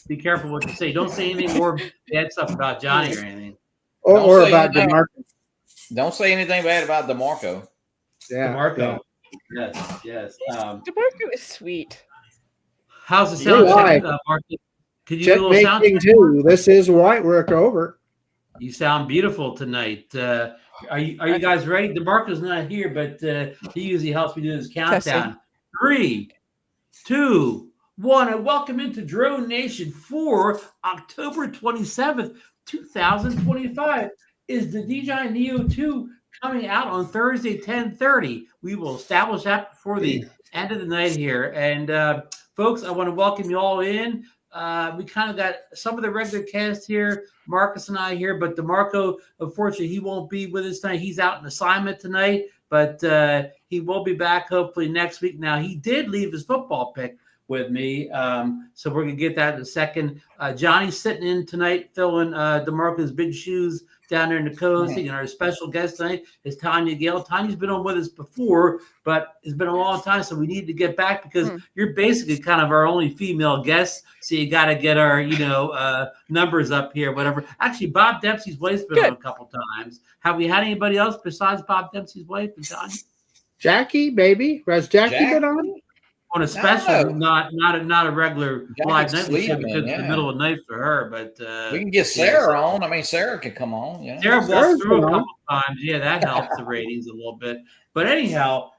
be careful what you say. Don't say anything more bad stuff about Johnny or anything. Or about DeMarco. Don't say anything bad about DeMarco. Yeah, DeMarco. Yeah. Yes. DeMarco is sweet. How's the sound check, Mark? Could you do a little sound check? Too. This is White Work over. You sound beautiful tonight. Are you guys ready? DeMarco's not here, but he usually helps me do this countdown. 3, 2, 1, and welcome into Drone Nation for October 27th, 2025. Is the DJI Neo 2 coming out on Thursday, 10:30? We will establish that before the end of the night here. And folks, I want to welcome you all in. We kind of got some of the regular cast here, Marcus and I here, but DeMarco, unfortunately, he won't be with us tonight. He's out on assignment tonight, but he will be back hopefully next week. Now, he did leave his football pick with me, so we're going to get that in a second. Johnny's sitting in tonight, filling DeMarco's big shoes down there in the coast. And our special guest tonight is Tania Gail. Tania's been on with us before, but it's been a long time, so we need to get back because you're basically kind of our only female guest. So you got to get our, numbers up here, whatever. Actually, Bob Dempsey's wife's been on a couple times. Have we had anybody else besides Bob Dempsey's wife and Tania? Jackie, maybe. Has Jackie been on? On a special, not a regular live night because it's the middle of the night for her. But we can get Sarah on. I mean, Sarah can come on. Yeah, Sarah walked through a couple times. Yeah, that helps the ratings a little bit. But anyhow,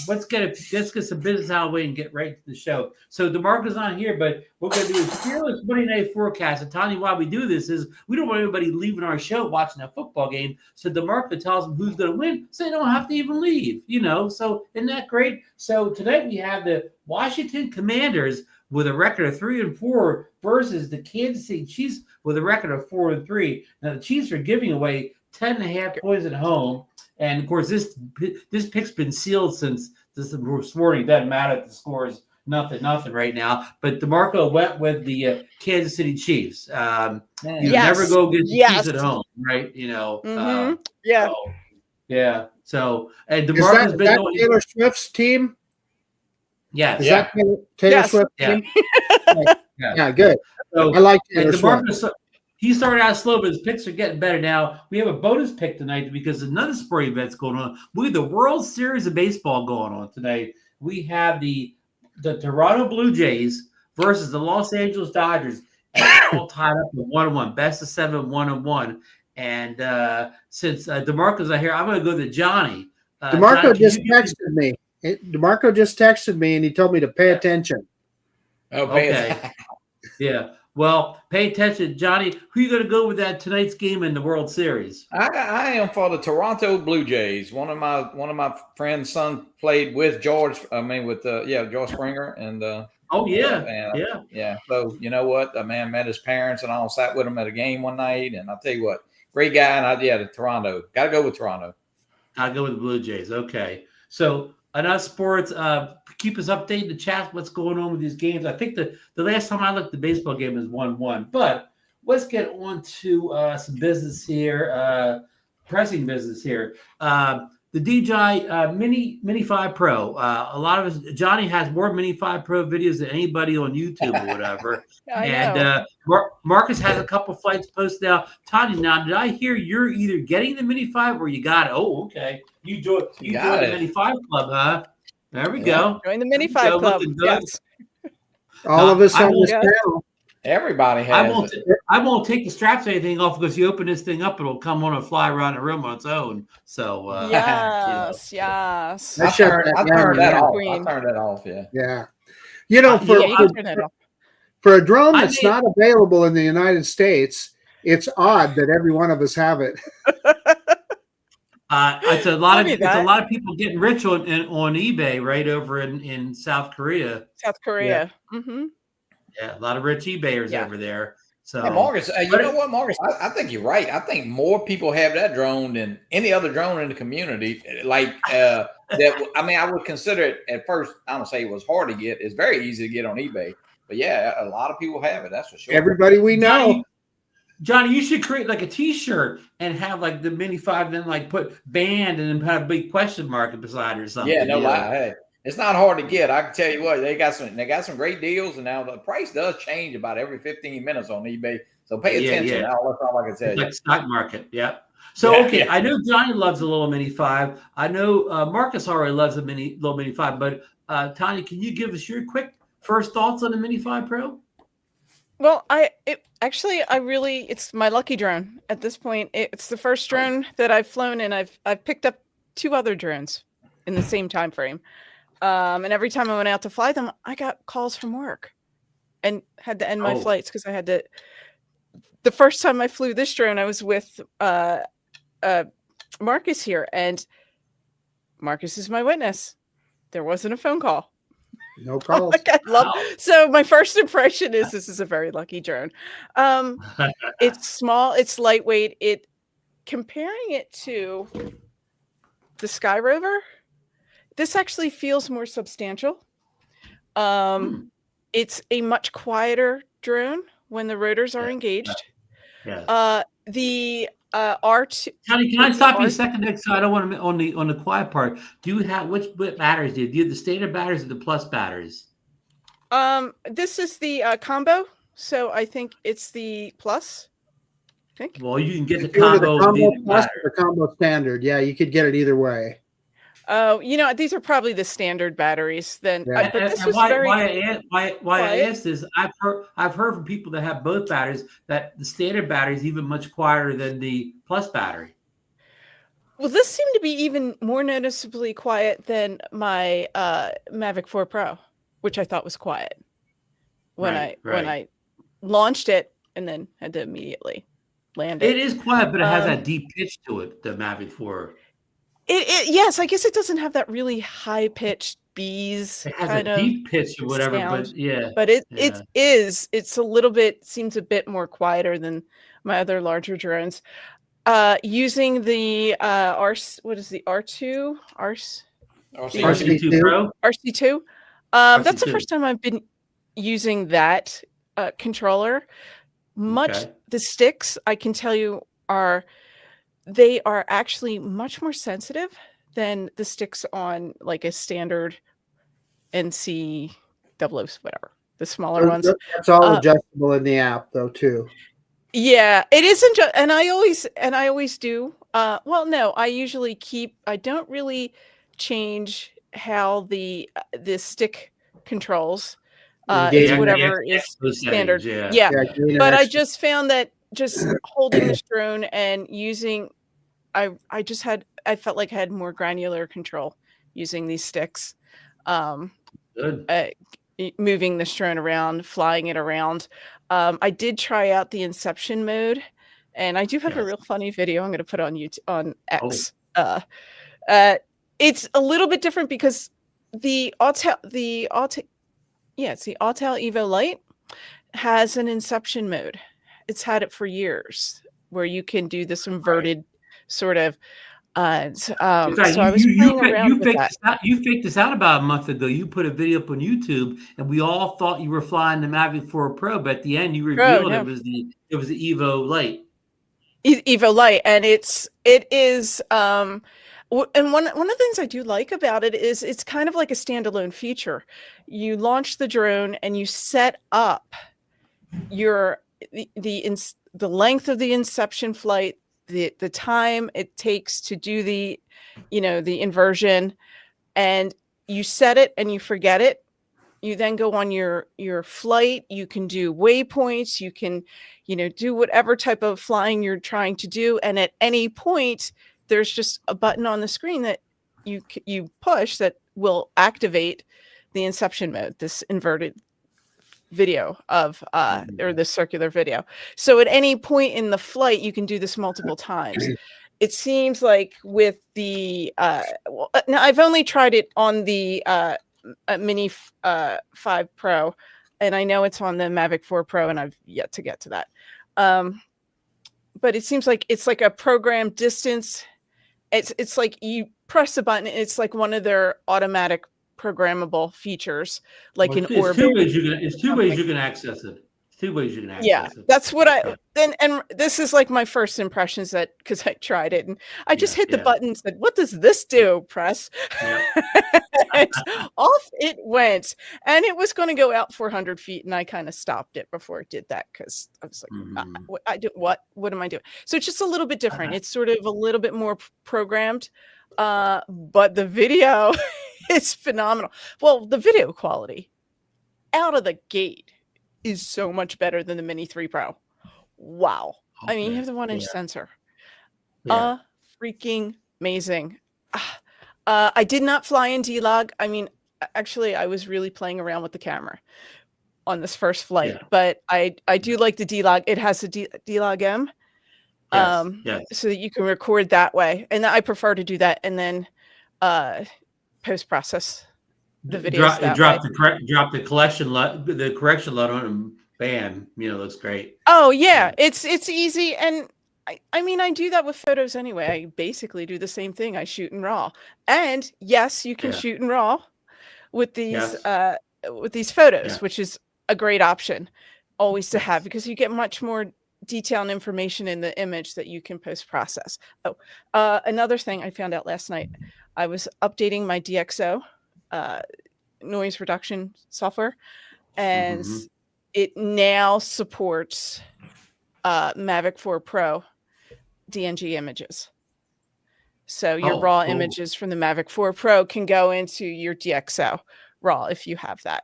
let's get some business out of the way and get right to the show. So DeMarco's not here, but what we're gonna do is fearless Monday night forecast. And Tanya, why we do this is we don't want anybody leaving our show watching a football game. So DeMarco tells them who's gonna win, so they don't have to even leave. So isn't that great? So tonight we have the Washington Commanders with a record of 3-4 versus the Kansas City Chiefs with a record of 4-3. Now the Chiefs are giving away 10.5 points at home. And of course, this pick's been sealed since this morning. It doesn't matter if the score is nothing right now. But DeMarco went with the Kansas City Chiefs. You never go against the Chiefs at home, right? So and DeMarco's been going. Taylor Swift's team. Yes. Is that Taylor Swift's team? Yeah, good. So, I like Taylor Swift. He started out slow, but his picks are getting better now. We have a bonus pick tonight because another sporting event's going on. We have the World Series of Baseball going on tonight. We have the Toronto Blue Jays versus the Los Angeles Dodgers, and it's all tied up to 1-1, best of 7, 1-1. And since DeMarco's not here, I'm going to go to Johnny. DeMarco just texted me. DeMarco just texted me, and he told me to pay attention. Okay. Yeah. Well, pay attention, Johnny. Who are you going to go with that tonight's game in the World Series? I am for the Toronto Blue Jays. One of my friend's son played with George. George Springer and. So you know what? The man met his parents and I sat with him at a game one night, and I'll tell you what, great guy. And the Toronto. Got to go with Toronto. I'll go with the Blue Jays. Okay, so. Enough sports. Keep us updated in the chat. What's going on with these games? I think the last time I looked, the baseball game is 1-1. But let's get on to some business here, pressing business here. The DJI Mini 5 Pro. A lot of us, Johnny has more Mini 5 Pro videos than anybody on YouTube or whatever. And Marcus has a couple flights posted out. Tanya, now did I hear you're either getting the Mini 5 or you got it? Oh, okay. You joined the Mini 5 club, huh? There we go. Join the Mini 5 club. Yes. All of us on this panel. Everybody has I won't take the straps or anything off because you open this thing up, it'll come on and fly around the room on its own. So yes. I turned that off. I turned that off. Yeah. For a drone that's not available in the United States, it's odd that every one of us have it. It's a lot of people getting rich on eBay right over in South Korea. Yeah. Mm-hmm. Yeah, a lot of rich eBayers over there. So, hey, Marcus, you know what, Marcus? I think you're right. I think more people have that drone than any other drone in the community. Like that. I mean, I would consider it at first. I don't say it was hard to get. It's very easy to get on eBay. But yeah, a lot of people have it. That's for sure. Everybody we know. Johnny, you should create like a T-shirt and have like the Mini 5, then like put banned and then have a big question mark beside it or something. Yeah, no lie. Hey. It's not hard to get. I can tell you what, they got some great deals, and now the price does change about every 15 minutes on eBay. So pay attention. That's all I can tell you. Like stock market, yeah. So I know Johnny loves the little Mini 5. I know Marcus already loves the little Mini 5. But Tanya, can you give us your quick first thoughts on the Mini 5 Pro? Well, it's my lucky drone at this point. It's the first drone that I've flown, and I've picked up 2 other drones in the same time frame. And every time I went out to fly them, I got calls from work and had to end my flights because I had to. The first time I flew this drone, I was with Marcus here, and Marcus is my witness. There wasn't a phone call. No calls. So my first impression is this is a very lucky drone. It's small, it's lightweight. Comparing it to the Sky Rover, this actually feels more substantial. It's a much quieter drone when the rotors are engaged. The R2. Tony, can I stop you a second? So I don't want to on the quiet part. Do you have which batteries? Do you have the standard batteries or the plus batteries? This is the combo, so I think it's the plus. I think. Well, you can get the combo plus or combo standard. Yeah, you could get it either way. Oh, these are probably the standard batteries. Then, but this was why I asked this, I've heard from people that have both batteries that the standard battery is even much quieter than the plus battery. Well, this seemed to be even more noticeably quiet than my Mavic 4 Pro, which I thought was quiet when I launched it and then had to immediately land it. It is quiet, but it has that deep pitch to it. The Mavic 4. Yes, I guess it doesn't have that really high pitched bees. It has a deep pitch or whatever, sound, but it's a little bit seems a bit more quieter than my other larger drones. Using the RC2 Pro? RC2. That's the first time I've been using that controller. The sticks, I can tell you, they are actually much more sensitive than the sticks on like a standard NC 00, whatever, the smaller ones. That's all adjustable in the app though too. Yeah, it isn't. And I always do. Well, no, I don't really change how the stick Controls is whatever is standard. Yeah. But I just found that just holding this drone and using, I felt like I had more granular control using these sticks. Moving this drone around, flying it around. I did try out the Inception mode, and I do have a real funny video I'm going to put on YouTube, on X. It's a little bit different because the Autel Evo Lite has an Inception mode. It's had it for years, where you can do this inverted sort of. So I was playing around with that. You faked this out about a month ago. You put a video up on YouTube, and we all thought you were flying the Mavic 4 Pro, but at the end you revealed it was the Evo Lite. Evo Lite, and it is. And one of the things I do like about it is it's kind of like a standalone feature. You launch the drone and you set up the length of the inception flight, the time it takes to do the inversion, and you set it and you forget it. You then go on your flight. You can do waypoints. You can, do whatever type of flying you're trying to do. And at any point, there's just a button on the screen that you push that will activate the inception mode, this inverted video of or this circular video. So at any point in the flight, you can do this multiple times. It seems like with the now I've only tried it on the Mini 5 Pro, and I know it's on the Mavic 4 Pro, and I've yet to get to that. But it seems like it's like a programmed distance. It's like you press a button. It's like one of their automatic programmable features, like in orbit. It's two ways you can access it. Two ways you can access Yeah, it. that's what and this is like my first impressions that because I tried it and I just hit the button and said, "What does this do?" Press. And off it went, and it was going to go out 400 feet, and I kind of stopped it before it did that because I was like, what am I doing? So it's just a little bit different. It's sort of a little bit more programmed, but the video is phenomenal. Well, the video quality out of the gate is so much better than the Mini 3 Pro. Wow. I mean, you have the 1-inch sensor. Freaking amazing. I did not fly in D-Log. I mean, actually, I was really playing around with the camera on this first flight, but I do like the D-Log. It has a D-Log M, so that you can record that way. And I prefer to do that and then post-process the videos drop the correction load on and bam, looks great. Oh yeah, it's easy, and I mean I do that with photos anyway. I basically do the same thing. I shoot in RAW, and yes, you can shoot in RAW with these photos, which is a great option always to have because you get much more detail and information in the image that you can post-process. Oh, another thing I found out last night, I was updating my DxO noise reduction software, and it now supports Mavic 4 Pro DNG images. So your raw images from the Mavic 4 Pro can go into your DxO RAW if you have that.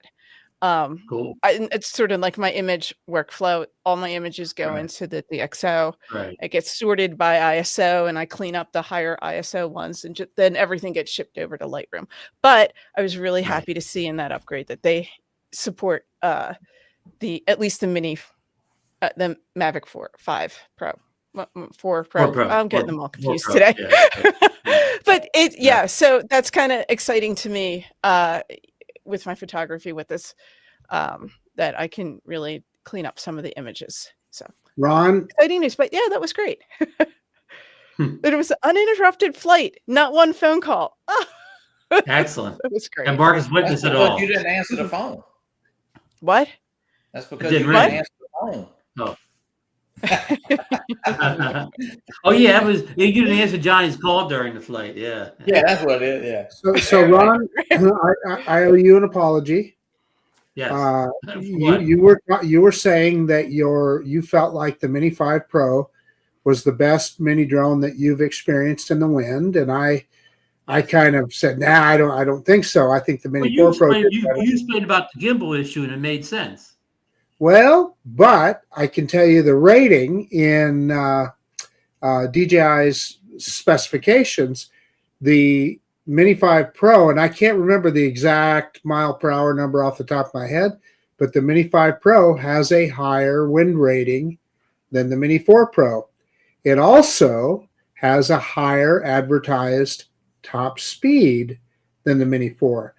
It's sort of like my image workflow. All my images go into the DxO. It gets sorted by ISO, and I clean up the higher ISO ones, and then everything gets shipped over to Lightroom. But I was really happy to see in that upgrade that they support at least the Mini, the Mavic 5 Pro. 4 Pro. I'm getting them all confused today. But so that's kind of exciting to me with my photography with this, that I can really clean up some of the images. So Ron, exciting news, but yeah, that was great. It was an uninterrupted flight, not one phone call. Excellent. That was great. And Marcus witnessed it all. You didn't answer the phone. What? That's because you didn't answer the phone. Oh. Oh yeah, you didn't answer Johnny's call during the flight. Yeah, that's what it is. Yeah. So Ron, I owe you an apology. Yes. You were saying that you felt like the Mini 5 Pro was the best mini drone that you've experienced in the wind, and I kind of said, nah, I don't think so. I think the Mini 4 Pro. You explained about the gimbal issue, and it made sense. Well, but I can tell you the rating in DJI's specifications, the Mini 5 Pro, and I can't remember the exact mile per hour number off the top of my head, but the Mini 5 Pro has a higher wind rating than the Mini 4 Pro. It also has a higher advertised top speed than the Mini 4.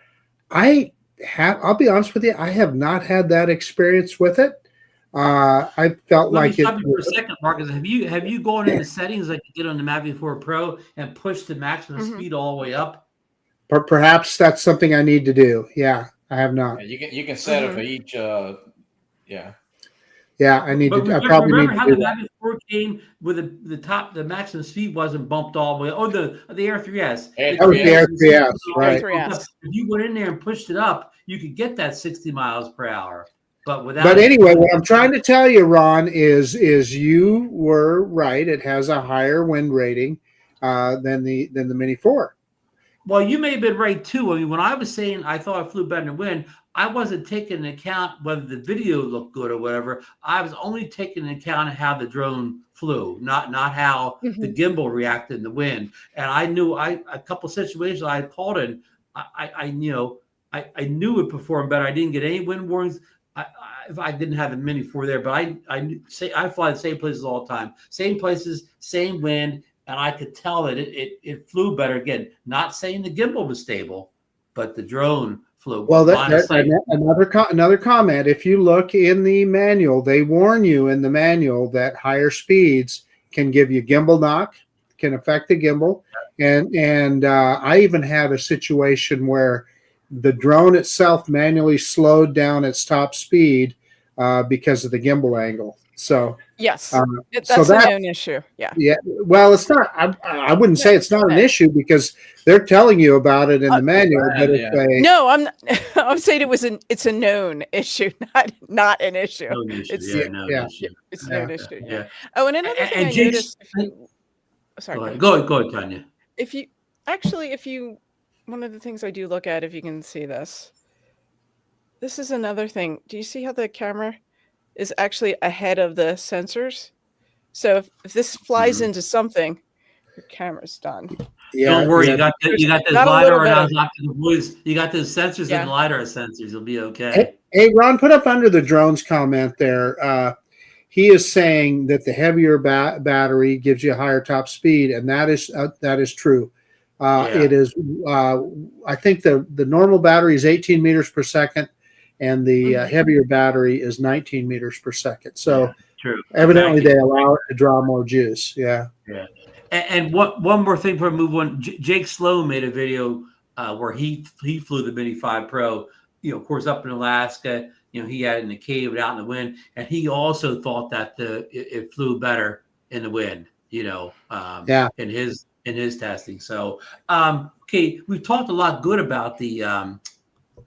I'll be honest with you, I have not had that experience with it. I felt Let like me stop you for a second, Marcus. Have you gone into settings like you did on the Mavic 4 Pro and pushed the maximum speed all the way up? Perhaps that's something I need to do. Yeah, I have not. Yeah, you can set it for each. Yeah, I need to. I probably remember need how to do the that. Mavic 4 came with the maximum speed wasn't bumped all the way. Oh, the Air 3S. That was the Air 3S, right? If you went in there and pushed it up, you could get that 60 miles per hour. But anyway, what I'm trying to tell you, Ron, is you were right. It has a higher wind rating than the Mini 4. Well, you may have been right too. I mean, when I was saying I thought I flew better than wind, I wasn't taking into account whether the video looked good or whatever. I was only taking into account how the drone flew, not how the gimbal reacted in the wind. And I knew a couple of situations I called in, I knew it performed better. I didn't get any wind warnings. If I didn't have a Mini 4 there, but I fly the same places all the time, same places, same wind, and I could tell that it flew better. Again, not saying the gimbal was stable, but the drone flew. Well, another comment. If you look in the manual, they warn you in the manual that higher speeds can give you gimbal knock, can affect the gimbal, and I even had a situation where the drone itself manually slowed down its top speed because of the gimbal angle. So Yes, so that's a known issue. Yeah. Yeah. Well, it's not. I wouldn't say it's not an issue because they're telling you about it in the manual. But no, I'm I'm saying it's a known issue, not an issue. Known issue. It's known issue. It's a known issue. Yeah. Oh, and another thing I noticed. Sorry. Go ahead, Tanya. If you one of the things I do look at, if you can see this is another thing. Do you see how the camera is actually ahead of the sensors? So if this flies into something, your camera's done. Yeah, don't worry, you got this LiDAR and you got those sensors and LiDAR sensors. You'll be okay. Hey, Ron, put up under the drones comment there. He is saying that the heavier battery gives you a higher top speed, and that is true. It is. I think the normal battery is 18 meters per second, and the heavier battery is 19 meters per second. So true. Evidently, they allow it to draw more juice. Yeah. Yeah. And one more thing before I move on. Jake Sloan made a video where he flew the Mini 5 Pro. Of course, up in Alaska. He had it in the cave out in the wind, and he also thought that it flew better in the wind. In his testing. So, okay, we've talked a lot good about the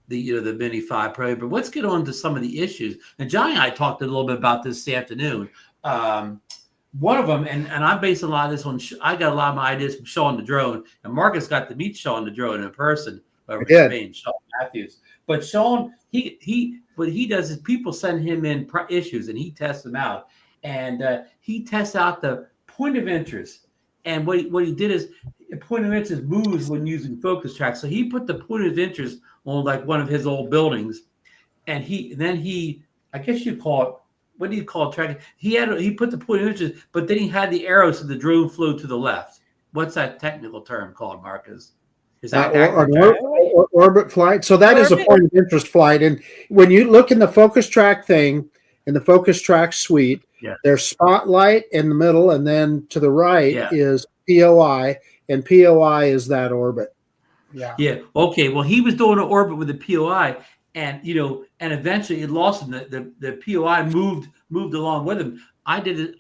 Mini 5 Pro, but let's get on to some of the issues. And Johnny and I talked a little bit about this afternoon. One of them, and I base a lot of this on. I got a lot of my ideas from Sean the drone, and Marcus got to meet Sean the drone in person. Sean Matthews. But Sean, what he does is people send him in issues, and he tests them out, and he tests out the point of interest. And what he did is the point of interest moves when using focus track. So he put the point of interest on like one of his old buildings, and he I guess you call it. What do you call it? Tracking? He put the point of interest, but then he had the arrows so the drone flew to the left. What's that technical term called, Marcus? Is that orbit flight? So that is a point of interest flight. And when you look in the focus track thing, in the focus track suite, there's spotlight in the middle, and then to the right is POI, and POI is that orbit. Yeah. Yeah. Okay. Well, he was doing an orbit with the POI. And and eventually it lost him. The POI moved along with him. I didn't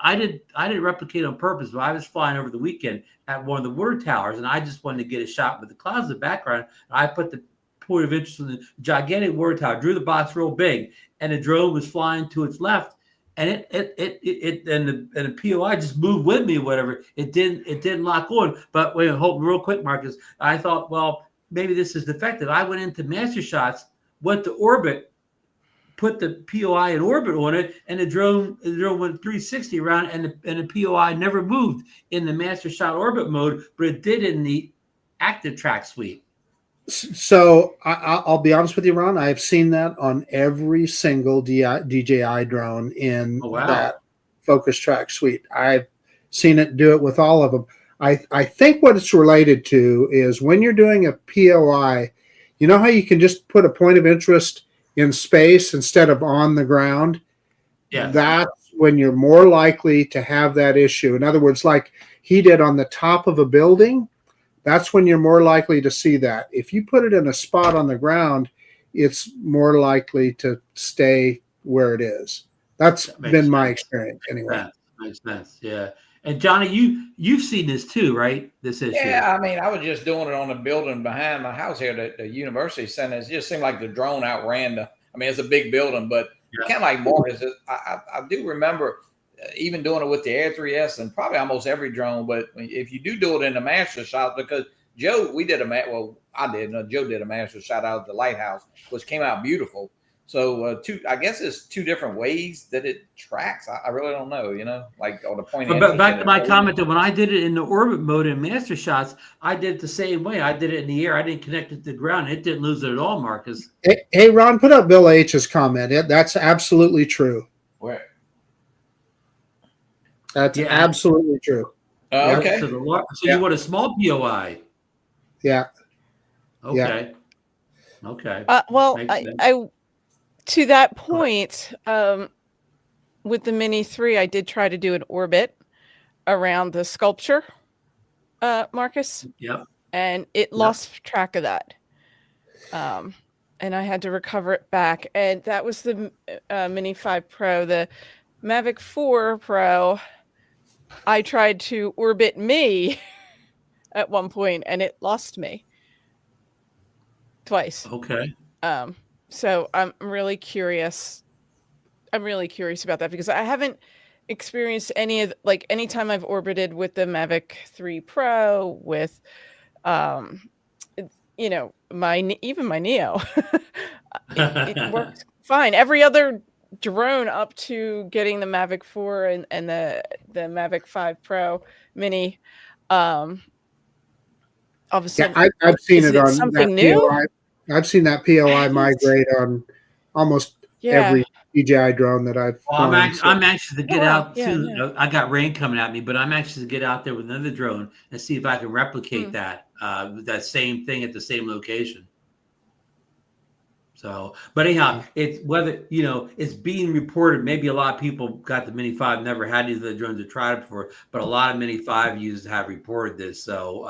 replicate on purpose, but I was flying over the weekend at one of the water towers, and I just wanted to get a shot with the clouds in the background. I put the point of interest in the gigantic water tower, drew the box real big, and the drone was flying to its left, and the POI just moved with me or whatever. It didn't lock on. But wait, hold real quick, Marcus. I thought, well, maybe this is defective. I went into master shots. Went to orbit, put the POI in orbit on it, and the drone went 360 around, and the POI never moved in the master shot orbit mode, but it did in the active track suite. So I'll be honest with you, Ron. I've seen that on every single DJI drone in that focus track suite. I've seen it do it with all of them. I think what it's related to is when you're doing a POI. You know how you can just put a point of interest in space instead of on the ground? Yeah. That's when you're more likely to have that issue. In other words, like he did on the top of a building, that's when you're more likely to see that. If you put it in a spot on the ground, it's more likely to stay where it is. That's been my experience anyway. Makes sense. Yeah. And Johnny, you've seen this too, right? This issue. Yeah, I mean, I was just doing it on a building behind my house here at the university center. It just seemed like the drone outran it's a big building, but kind of like Marcus. I do remember even doing it with the Air 3S and probably almost every drone. But if you do it in the master shot, because Joe, Joe did a master shot out of the lighthouse, which came out beautiful. So I guess it's two different ways that it tracks. I really don't know, or the point. But back to my comment that when I did it in the orbit mode in master shots, I did it the same way. I did it in the air. I didn't connect it to the ground. It didn't lose it at all, Marcus. Hey, Ron, put up Bill H's comment. That's absolutely true. Where? That's absolutely true. Okay. So you want a small POI? Yeah. Okay. Yeah. Okay. Well, I to that point, with the Mini 3, I did try to do an orbit around the sculpture, Marcus. Yep. And it lost track of that. And and I had to recover it back. And that was the Mini 5 Pro. The Mavic 4 Pro, I tried to orbit me at one point, and it lost me twice. Okay. So I'm really curious. I'm really curious about that because I haven't experienced any of like anytime I've orbited with the Mavic 3 Pro with you know, even my Neo. it works fine. Every other drone up to getting the Mavic 4 and the Mavic 5 Pro Mini, all of a sudden, I've seen it on something that new. POI. I've seen that POI migrate on almost every DJI drone that I've Well, flown. I'm anxious to get out too. Yeah. I got rain coming at me, but I'm anxious to get out there with another drone and see if I can replicate that same thing at the same location. So, but anyhow, it's whether it's being reported. Maybe a lot of people got the Mini 5, never had these other drones to try it before, but a lot of Mini 5 users have reported this. So,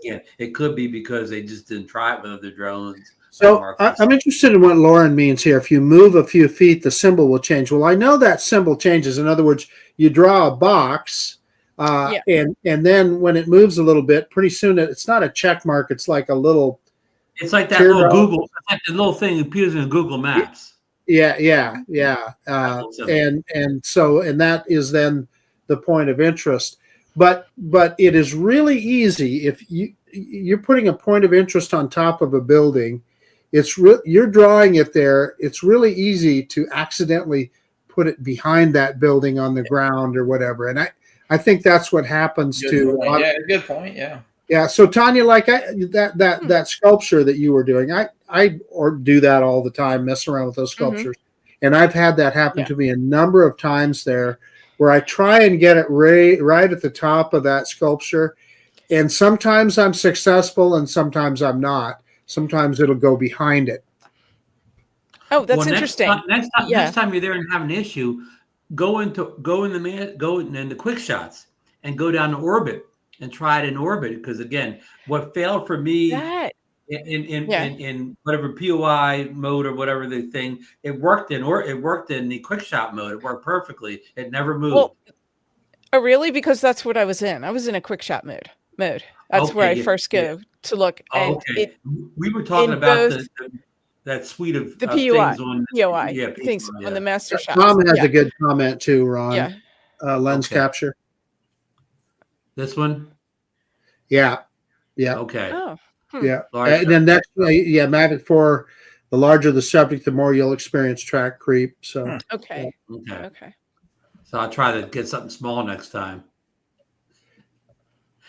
again, it could be because they just didn't try it with other drones. So I'm interested in what Lauren means here. If you move a few feet, the symbol will change. Well, I know that symbol changes. In other words, you draw a box, and then when it moves a little bit, pretty soon it's not a check mark. It's like a little. It's like that little Google. It's like the little thing that appears in Google Maps. Yeah. And that is then the point of interest. But it is really easy if you're putting a point of interest on top of a building. You're drawing it there. It's really easy to accidentally put it behind that building on the ground or whatever. And I think that's what happens to. Good point. Yeah. Yeah. So Tania, like that sculpture that you were doing, I do that all the time, mess around with those sculptures, and I've had that happen to me a number of times there, where I try and get it right at the top of that sculpture, and sometimes I'm successful and sometimes I'm not. Sometimes it'll go behind it. Oh, that's interesting. Next time you're there and have an issue, go in the quick shots and go down to orbit and try it in orbit. Because again, what failed for me in whatever POI mode or whatever the thing, it worked in the quick shot mode. It worked perfectly. It never moved. Well, oh, really? Because that's what I was in. I was in a quick shot mode. That's where I first go to look. And we were talking about that suite of the POI things on the master shot. Tom has a good comment too, Ron. Lens capture. This one? Yeah. Okay. Oh. Yeah. And then next, Mavic 4, the larger the subject, the more you'll experience track creep. So Okay. So I'll try to get something small next time.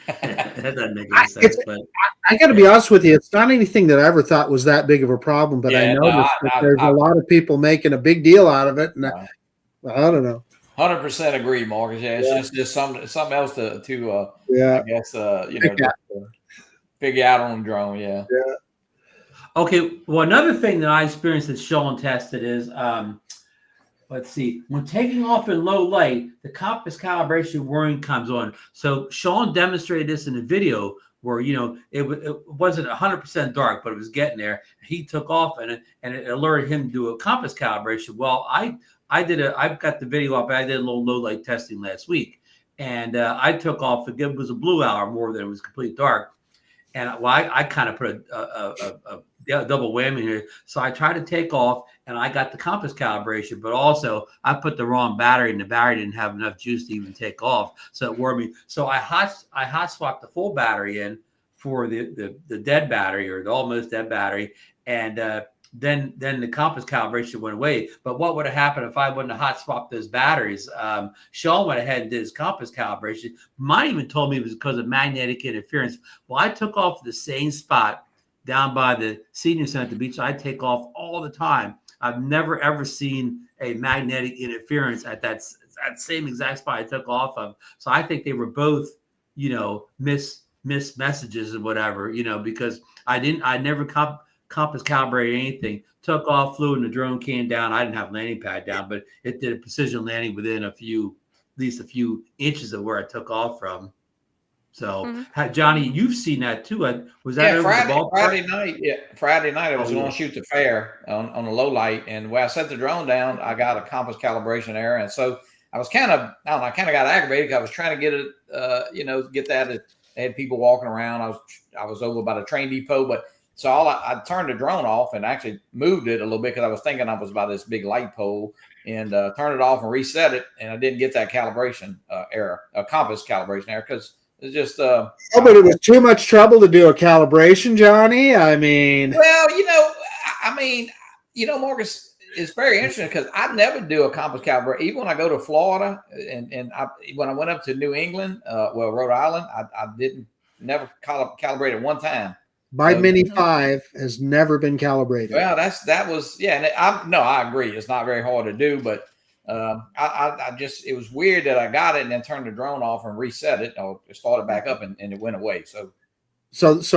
That doesn't make any sense, but I got to be honest with you, it's not anything that I ever thought was that big of a problem, but I noticed that there's a lot of people making a big deal out of it, and I don't know. 100% agree, Marcus. Yeah, it's just something else to I guess figure out on a drone. Yeah. Okay. Well, another thing that I experienced that Sean tested is let's see, when taking off in low light, the compass calibration warning comes on. So Sean demonstrated this in a video where it wasn't 100% dark, but it was getting there. He took off and it alerted him to do a compass calibration. Well, I've got the video up. I did a little low light testing last week, and I took off. It was a blue hour more than it was complete dark. And I kind of put a double whammy here. So I tried to take off, and I got the compass calibration, but also I put the wrong battery, and the battery didn't have enough juice to even take off. So it wore me. So I hot swapped the full battery in for the dead battery or the almost dead battery, and then the compass calibration went away. But what would have happened if I wouldn't have hot swapped those batteries? Sean went ahead and did his compass calibration. Mine even told me it was because of magnetic interference. Well, I took off the same spot down by the senior center at the beach. I take off all the time. I've never, ever seen a magnetic interference at that same exact spot I took off of. So I think they were both, missed messages or whatever, because I never compass calibrated anything. Took off, flew, and the drone came down. I didn't have landing pad down, but it did a precision landing within at least a few inches of where I took off from. So, Johnny, you've seen that too. Was that over Friday, the ballpark? Friday night? Yeah, Friday night I was going to shoot the fair on a low light, and when I set the drone down, I got a compass calibration error, and so I was kind of, I don't know, I kind of got aggravated because I was trying to get it, get that. They had people walking around. I was over by the train depot, but so I turned the drone off and actually moved it a little bit because I was thinking I was by this big light pole, and turned it off and reset it, and I didn't get that calibration error, compass calibration error, because it's just but it was too much trouble to do a calibration, Johnny. I mean, well, Marcus, it's very interesting because I never do a compass calibration. Even when I go to Florida and when I went up to New England, Rhode Island, I didn't never calibrate it one time. My Mini 5 has never been calibrated. Well, that was and I agree. It's not very hard to do, but I just, it was weird that I got it and then turned the drone off and reset it or started back up and it went away. So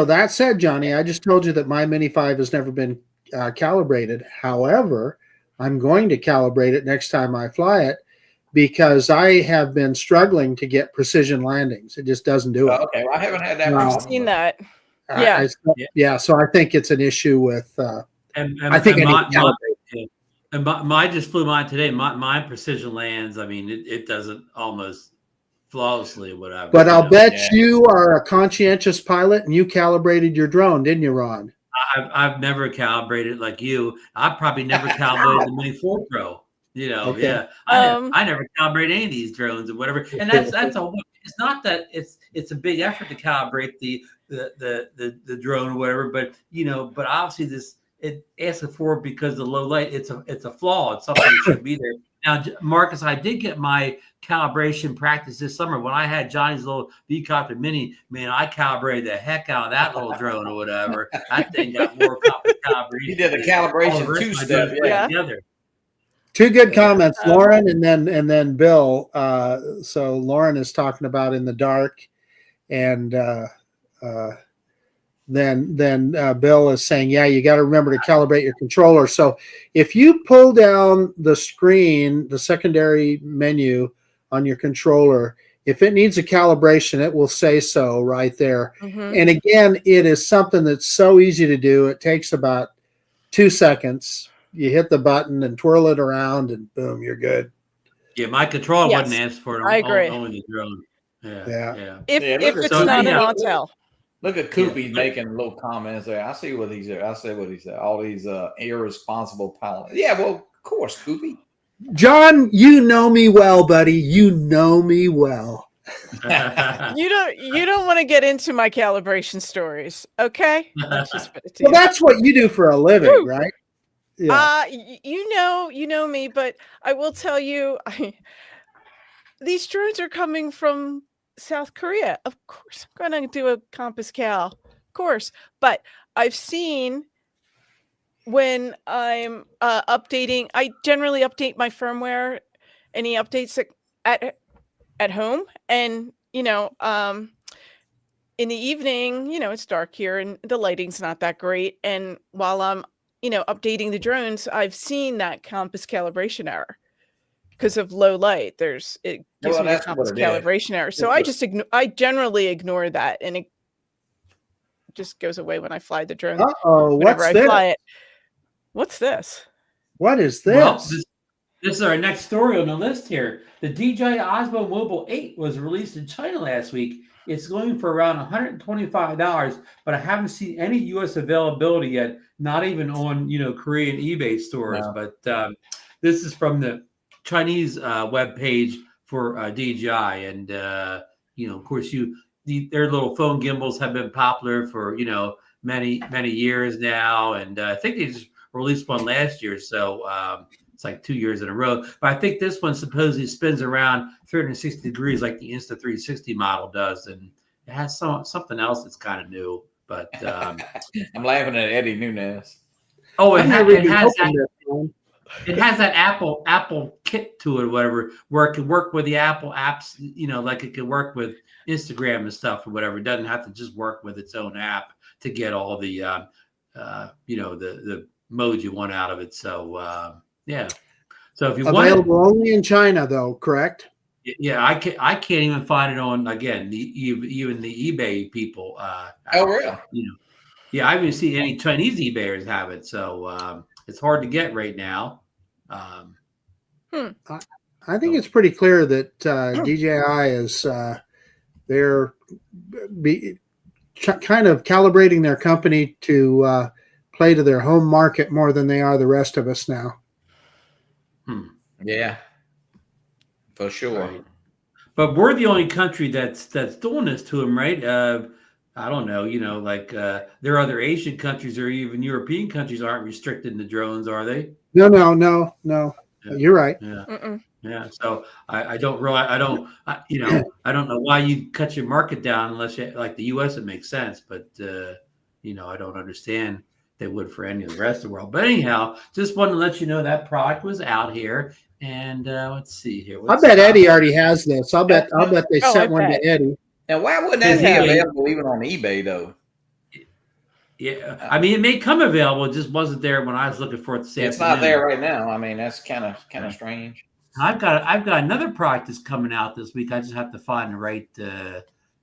that said, Johnny, I just told you that my Mini 5 has never been calibrated. However, I'm going to calibrate it next time I fly it because I have been struggling to get precision landings. It just doesn't do it. Okay, well, I haven't had that. I've seen that. So I think it's an issue with. I think I need to calibrate. And my just flew mine today. My precision lands. I mean, it doesn't almost flawlessly, whatever. But I'll bet you are a conscientious pilot, and you calibrated your drone, didn't you, Ron? I've never calibrated like you. I probably never calibrated the Mini 4 Pro. I never calibrate any of these drones or whatever. And that's a. It's not that it's a big effort to calibrate the drone or whatever, but but obviously it asks for it because the low light. It's a flaw. It's something that should be there. Now, Marcus, I did get my calibration practice this summer when I had Johnny's little V-Copter Mini. Man, I calibrated the heck out of that little drone or whatever. That thing got more calibration. He did a calibration two-step. Together. Two good comments, Lauren, and then Bill. So Lauren is talking about in the dark, and then Bill is saying, yeah, you got to remember to calibrate your controller. So if you pull down the screen, the secondary menu on your controller, if it needs a calibration, it will say so right there. And again, it is something that's so easy to do. It takes about 2 seconds. You hit the button and twirl it around, and boom, you're good. Yeah, my controller wasn't asked for it. I agree. Only the drone. Yeah. If it's not an Autel. Look at Koopy making little comments there. I see what he's there. I see what he said. All these irresponsible pilots. Yeah, well, of course, Koopy. John, you know me well, buddy. You know me well. You don't want to get into my calibration stories, okay? Well, that's what you do for a living, right? Yeah. You know me, but I will tell you, these drones are coming from South Korea. Of course, I'm going to do a compass cal, of course. But I've seen when I'm updating, I generally update my firmware, any updates at home, and in the evening, it's dark here and the lighting's not that great. And while I'm updating the drones, I've seen that compass calibration error. Because of low light, it gives me a compass calibration error. So I generally ignore that, and it just goes away when I fly the drone. What's this? Fly it. What's this? What is this? Well, this is our next story on the list here. The DJI Osmo Mobile 8 was released in China last week. It's going for around $125, but I haven't seen any U.S. availability yet. Not even on Korean eBay stores. No. But this is from the Chinese web page for DJI, and of course, their little phone gimbals have been popular for many years now, and I think they just released one last year, so it's like 2 years in a row. But I think this one supposedly spins around 360 degrees like the Insta360 model does, and it has something else that's kind of new. But I'm laughing at Eddie Nunez. Oh, it has that Apple kit to it, or whatever, where it can work with the Apple apps, like it can work with Instagram and stuff or whatever. It doesn't have to just work with its own app to get all the, the modes you want out of it. So, yeah. So if you want available only in China, though, correct? Yeah, I can't even find it on again even the eBay people. Oh, really? Yeah, I haven't seen any Chinese eBayers have it, so it's hard to get right now. I think it's pretty clear that DJI is they're kind of calibrating their company to play to their home market more than they are the rest of us now. Yeah, for sure. Right. But we're the only country that's doing this to them, right? I don't know, like there are other Asian countries or even European countries aren't restricting the drones, are they? No. Yeah. You're right. Yeah. Yeah. So I don't realize, I don't know why you cut your market down unless you like the US, it makes sense. But, I don't understand they would for any of the rest of the world. But anyhow, just wanted to let you know that product was out here. And let's see here. I bet Eddie already has this. I'll bet they sent one to Eddie. And why wouldn't that be available even on eBay though? Yeah, I mean, it may come available. It just wasn't there when I was looking for it. It's not there right now. I mean, that's kind of strange. I've got another product that's coming out this week. I just have to find the right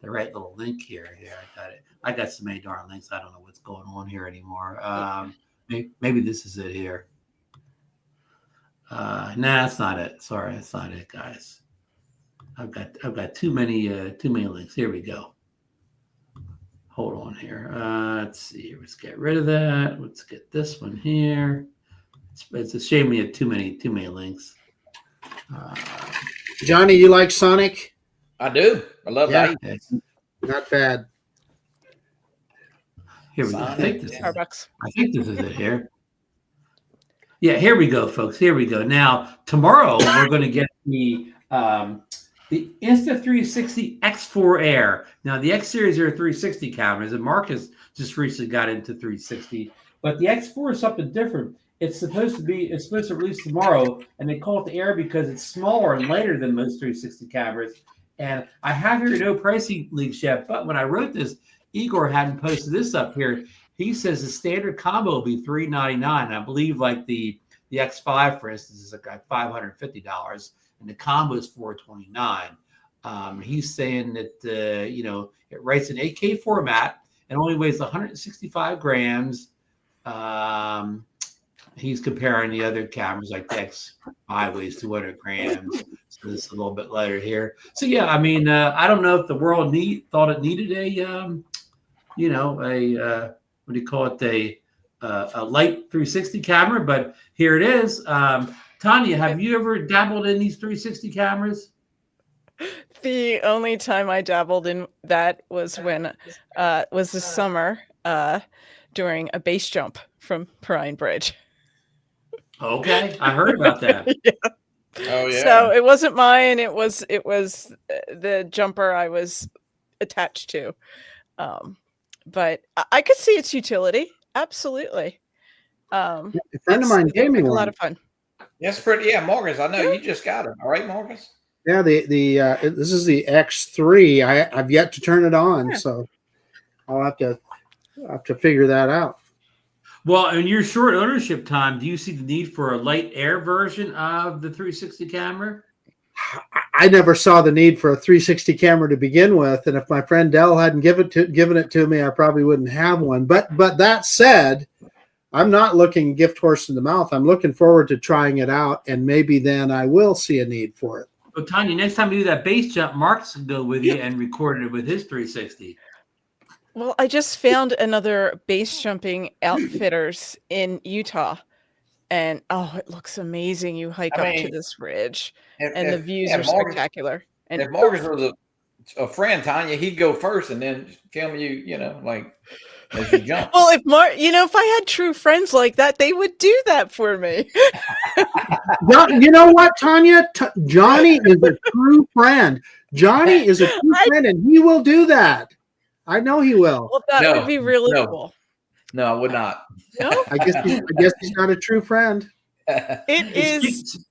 little link here. Yeah, I got it. I got so many darn links. I don't know what's going on here anymore. Maybe this is it here. Nah, that's not it. Sorry, that's not it, guys. I've got too many links. Here we go. Hold on here. Let's see. Let's get rid of that. Let's get this one here. It's a shame we have too many links. Johnny, you like Sonic? I do. I love that. Not bad. Here we go. I think this is it here. Yeah, here we go, folks. Here we go. Now, tomorrow we're going to get the Insta360 X4 Air. Now, the X series are 360 cameras, and Marcus just recently got into 360. But the X4 is something different. It's supposed to release tomorrow, and they call it the Air because it's smaller and lighter than most 360 cameras. And I have here no pricing leaks yet, but when I wrote this, Igor hadn't posted this up here. He says the standard combo will be $399. I believe like the X5, for instance, is like $550, and the combo is $429. He's saying that it writes in 8K format and only weighs 165 grams. He's comparing the other cameras like the X5 weighs 200 grams. So this is a little bit lighter here. So yeah, I mean, I don't know if the world thought it needed a what do you call it? A light 360 camera, but here it is. Tania, have you ever dabbled in these 360 cameras? The only time I dabbled in that was when was this summer during a base jump from Pine Bridge. Okay, I heard about that. Yeah. Oh yeah. So it wasn't mine. It was the jumper I was attached to. But I could see its utility. Absolutely. A friend of mine gave me one. A lot of fun. That's pretty. Yeah, Marcus. I know you just got it. All right, Marcus. Yeah, this is the X3. I've yet to turn it on, so I'll have to figure that out. Well, in your short ownership time, do you see the need for a light air version of the 360 camera? I never saw the need for a 360 camera to begin with, and if my friend Dell hadn't given it to me, I probably wouldn't have one. But that said, I'm not looking gift horse in the mouth. I'm looking forward to trying it out, and maybe then I will see a need for it. So, Tanya, next time you do that base jump, Mark's can go with you and record it with his 360. Well, I just found another base jumping outfitters in Utah. And it looks amazing. You hike up to this ridge, and the views are spectacular. And if Marcus was a friend, Tanya, he'd go first and then film you, like as you jump. Well, if I had true friends like that, they would do that for me. You know what, Tanya? Johnny is a true friend. Johnny is a true friend, and he will do that. I know he will. Well, that would be really cool. No, I would not. No, I guess he's not a true friend. It is.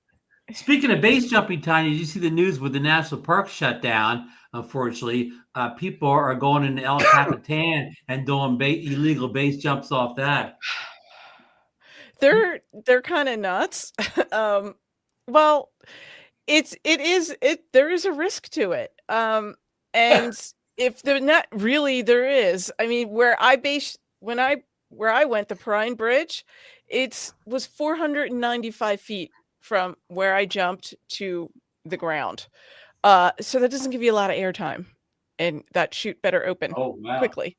Speaking of base jumping, Tanya, did you see the news with the national park shut down? Unfortunately, people are going into El Capitan and doing illegal base jumps off that. They're kind of nuts. Well, there is a risk to it. And if they're not really, there is. I mean, where I went, the Prime Bridge, it was 495 feet from where I jumped to the ground. So that doesn't give you a lot of airtime, and that chute better open quickly.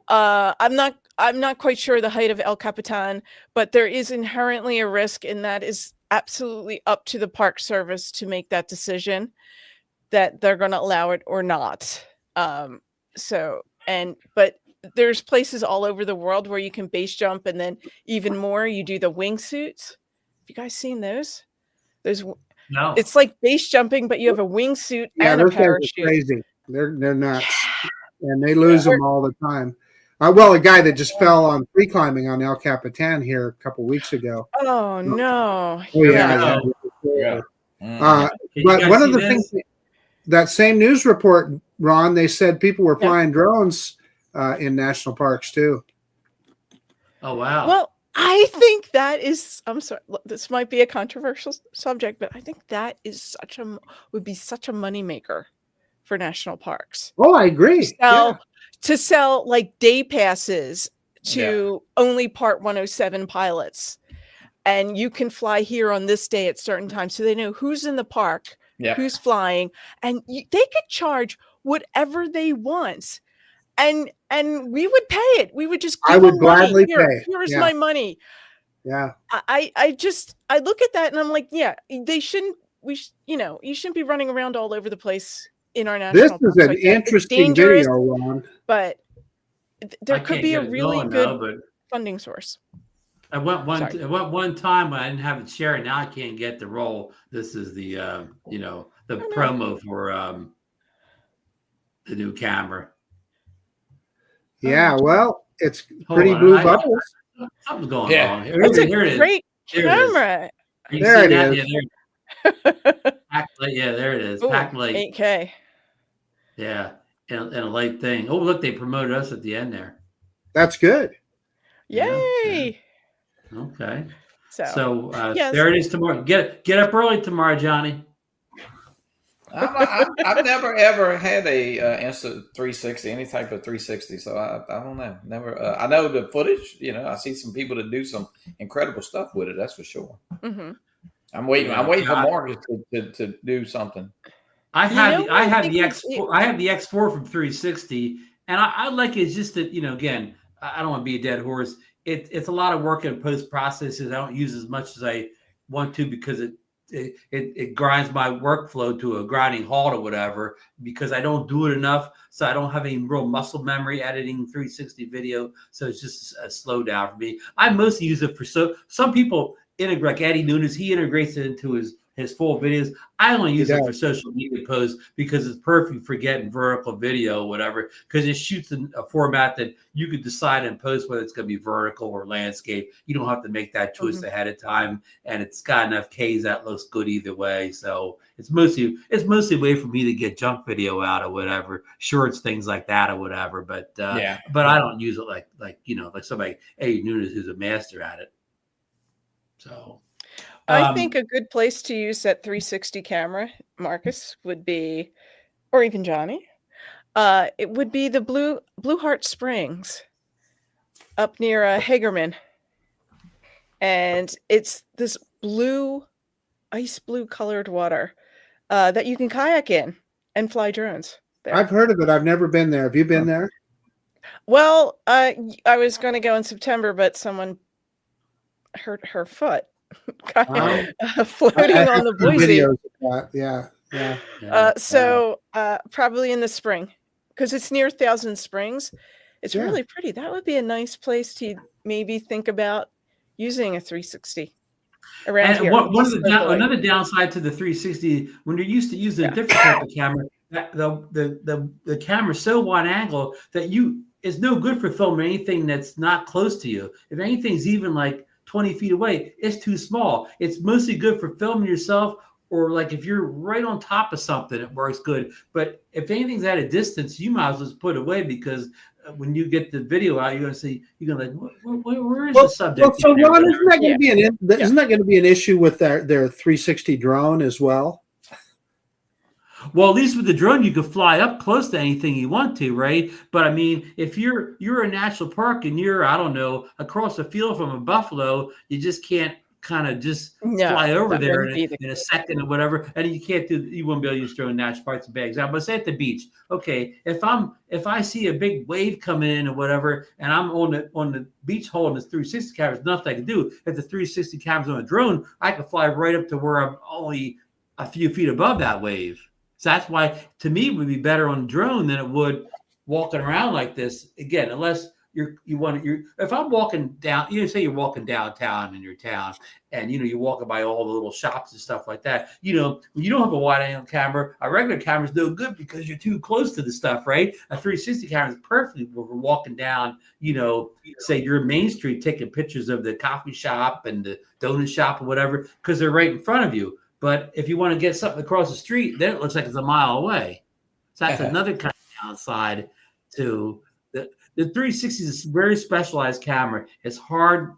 I'm not quite sure the height of El Capitan, but there is inherently a risk, and that is absolutely up to the Park Service to make that decision that they're going to allow it or not. But there's places all over the world where you can base jump, and then even more, you do the wingsuits. Have you guys seen those? No. It's like base jumping, but you have a wingsuit and a parachute. Crazy. They're nuts, and they lose them all the time. Well, a guy that just fell on free climbing on El Capitan here a couple weeks ago. Oh no! Oh, yeah. But one of the things that same news report, Ron, they said people were flying drones in national parks too. Oh wow! Well, I think that is. I'm sorry, this might be a controversial subject, but I think that is would be such a moneymaker for national parks. Oh, I agree. To sell like day passes to only Part 107 pilots, and you can fly here on this day at certain times, so they know who's in the park, who's flying, and they could charge whatever they want, and we would pay it. We would just give I would them gladly money. pay. Here's my money. Yeah. I look at that and I'm like, they shouldn't. You shouldn't be running around all over the place in our national parks. This is an interesting video, Ron. But there could be a really good funding source. I went one time when I didn't have it sharing. Now I can't get the roll. This is the the promo for the new camera. Yeah, well, it's pretty blue bubbles. Something's going wrong. It's a great camera. There it is. Yeah, there it is. Pack light. 8K. Yeah, and a light thing. Oh, look, they promoted us at the end there. That's good. Yay! Yeah. Okay. So there it is tomorrow. Get up early tomorrow, Johnny. I've never ever had a Insta360, any type of 360. So I don't know. Never. I know the footage. I see some people that do some incredible stuff with it. That's for sure. Mm-hmm. I'm waiting for Marcus to do something. I have the X4. I have the X4 from 360, and I like it. It's just that again, I don't want to be a dead horse. It's a lot of work in post processes. I don't use as much as I want to because it grinds my workflow to a grinding halt or whatever, because I don't do it enough. So I don't have any real muscle memory editing 360 video. So it's just a slow down for me. I mostly use it for some people integrate, like Eddie Nunes, he integrates it into his full videos. I only use it for social media posts because it's perfect for getting vertical video or whatever, because it shoots in a format that you could decide in post whether it's going to be vertical or landscape. You don't have to make that choice ahead of time, and it's got enough Ks that looks good either way. So it's mostly a way for me to get junk video out or whatever, shorts, things like that or whatever. But I don't use it like somebody, Eddie Nunes, who's a master at it. So I think a good place to use that 360 camera, Marcus, would be, or even Johnny, it would be the Blue Heart Springs up near Hagerman. And it's this ice blue colored water that you can kayak in and fly drones there. I've heard of it. I've never been there. Have you been there? Well, I was going to go in September, but someone hurt her foot. Floating on the Boise. Probably in the spring, because it's near Thousand Springs. It's really pretty. That would be a nice place to maybe think about using a 360 around here. Another downside to the 360, when you're used to using a different type of camera, the camera's so wide angle that it's no good for filming anything that's not close to you. If anything's even like 20 feet away, it's too small. It's mostly good for filming yourself, or like if you're right on top of something, it works good. But if anything's at a distance, you might as well just put it away, because when you get the video out, you're going to see, you're going to where is the subject? Well, so Ron, isn't that going to be an issue with their 360 drone as well? Well, at least with the drone, you can fly up close to anything you want to, right? But I mean, if you're a national park and you're, I don't know, across the field from a buffalo, you just can't kind of just fly over there in a second or whatever, and you won't be able to use drone national parks and bad example. But say at the beach, okay, if I see a big wave coming in or whatever, and I'm on the beach holding this 360 camera, there's nothing I can do. If the 360 camera's on a drone, I can fly right up to where I'm only a few feet above that wave. So that's why, to me, it would be better on a drone than it would walking around like this. Again, unless if I'm walking down, say you're walking downtown in your town, and you're walking by all the little shops and stuff like that. When you don't have a wide angle camera, a regular camera is no good because you're too close to the stuff, right? A 360 camera is perfect when we're walking down, say you're Main Street taking pictures of the coffee shop and the donut shop or whatever, because they're right in front of you. But if you want to get something across the street, then it looks like it's a mile away. So that's another kind of downside to the 360 is a very specialized camera. It's hard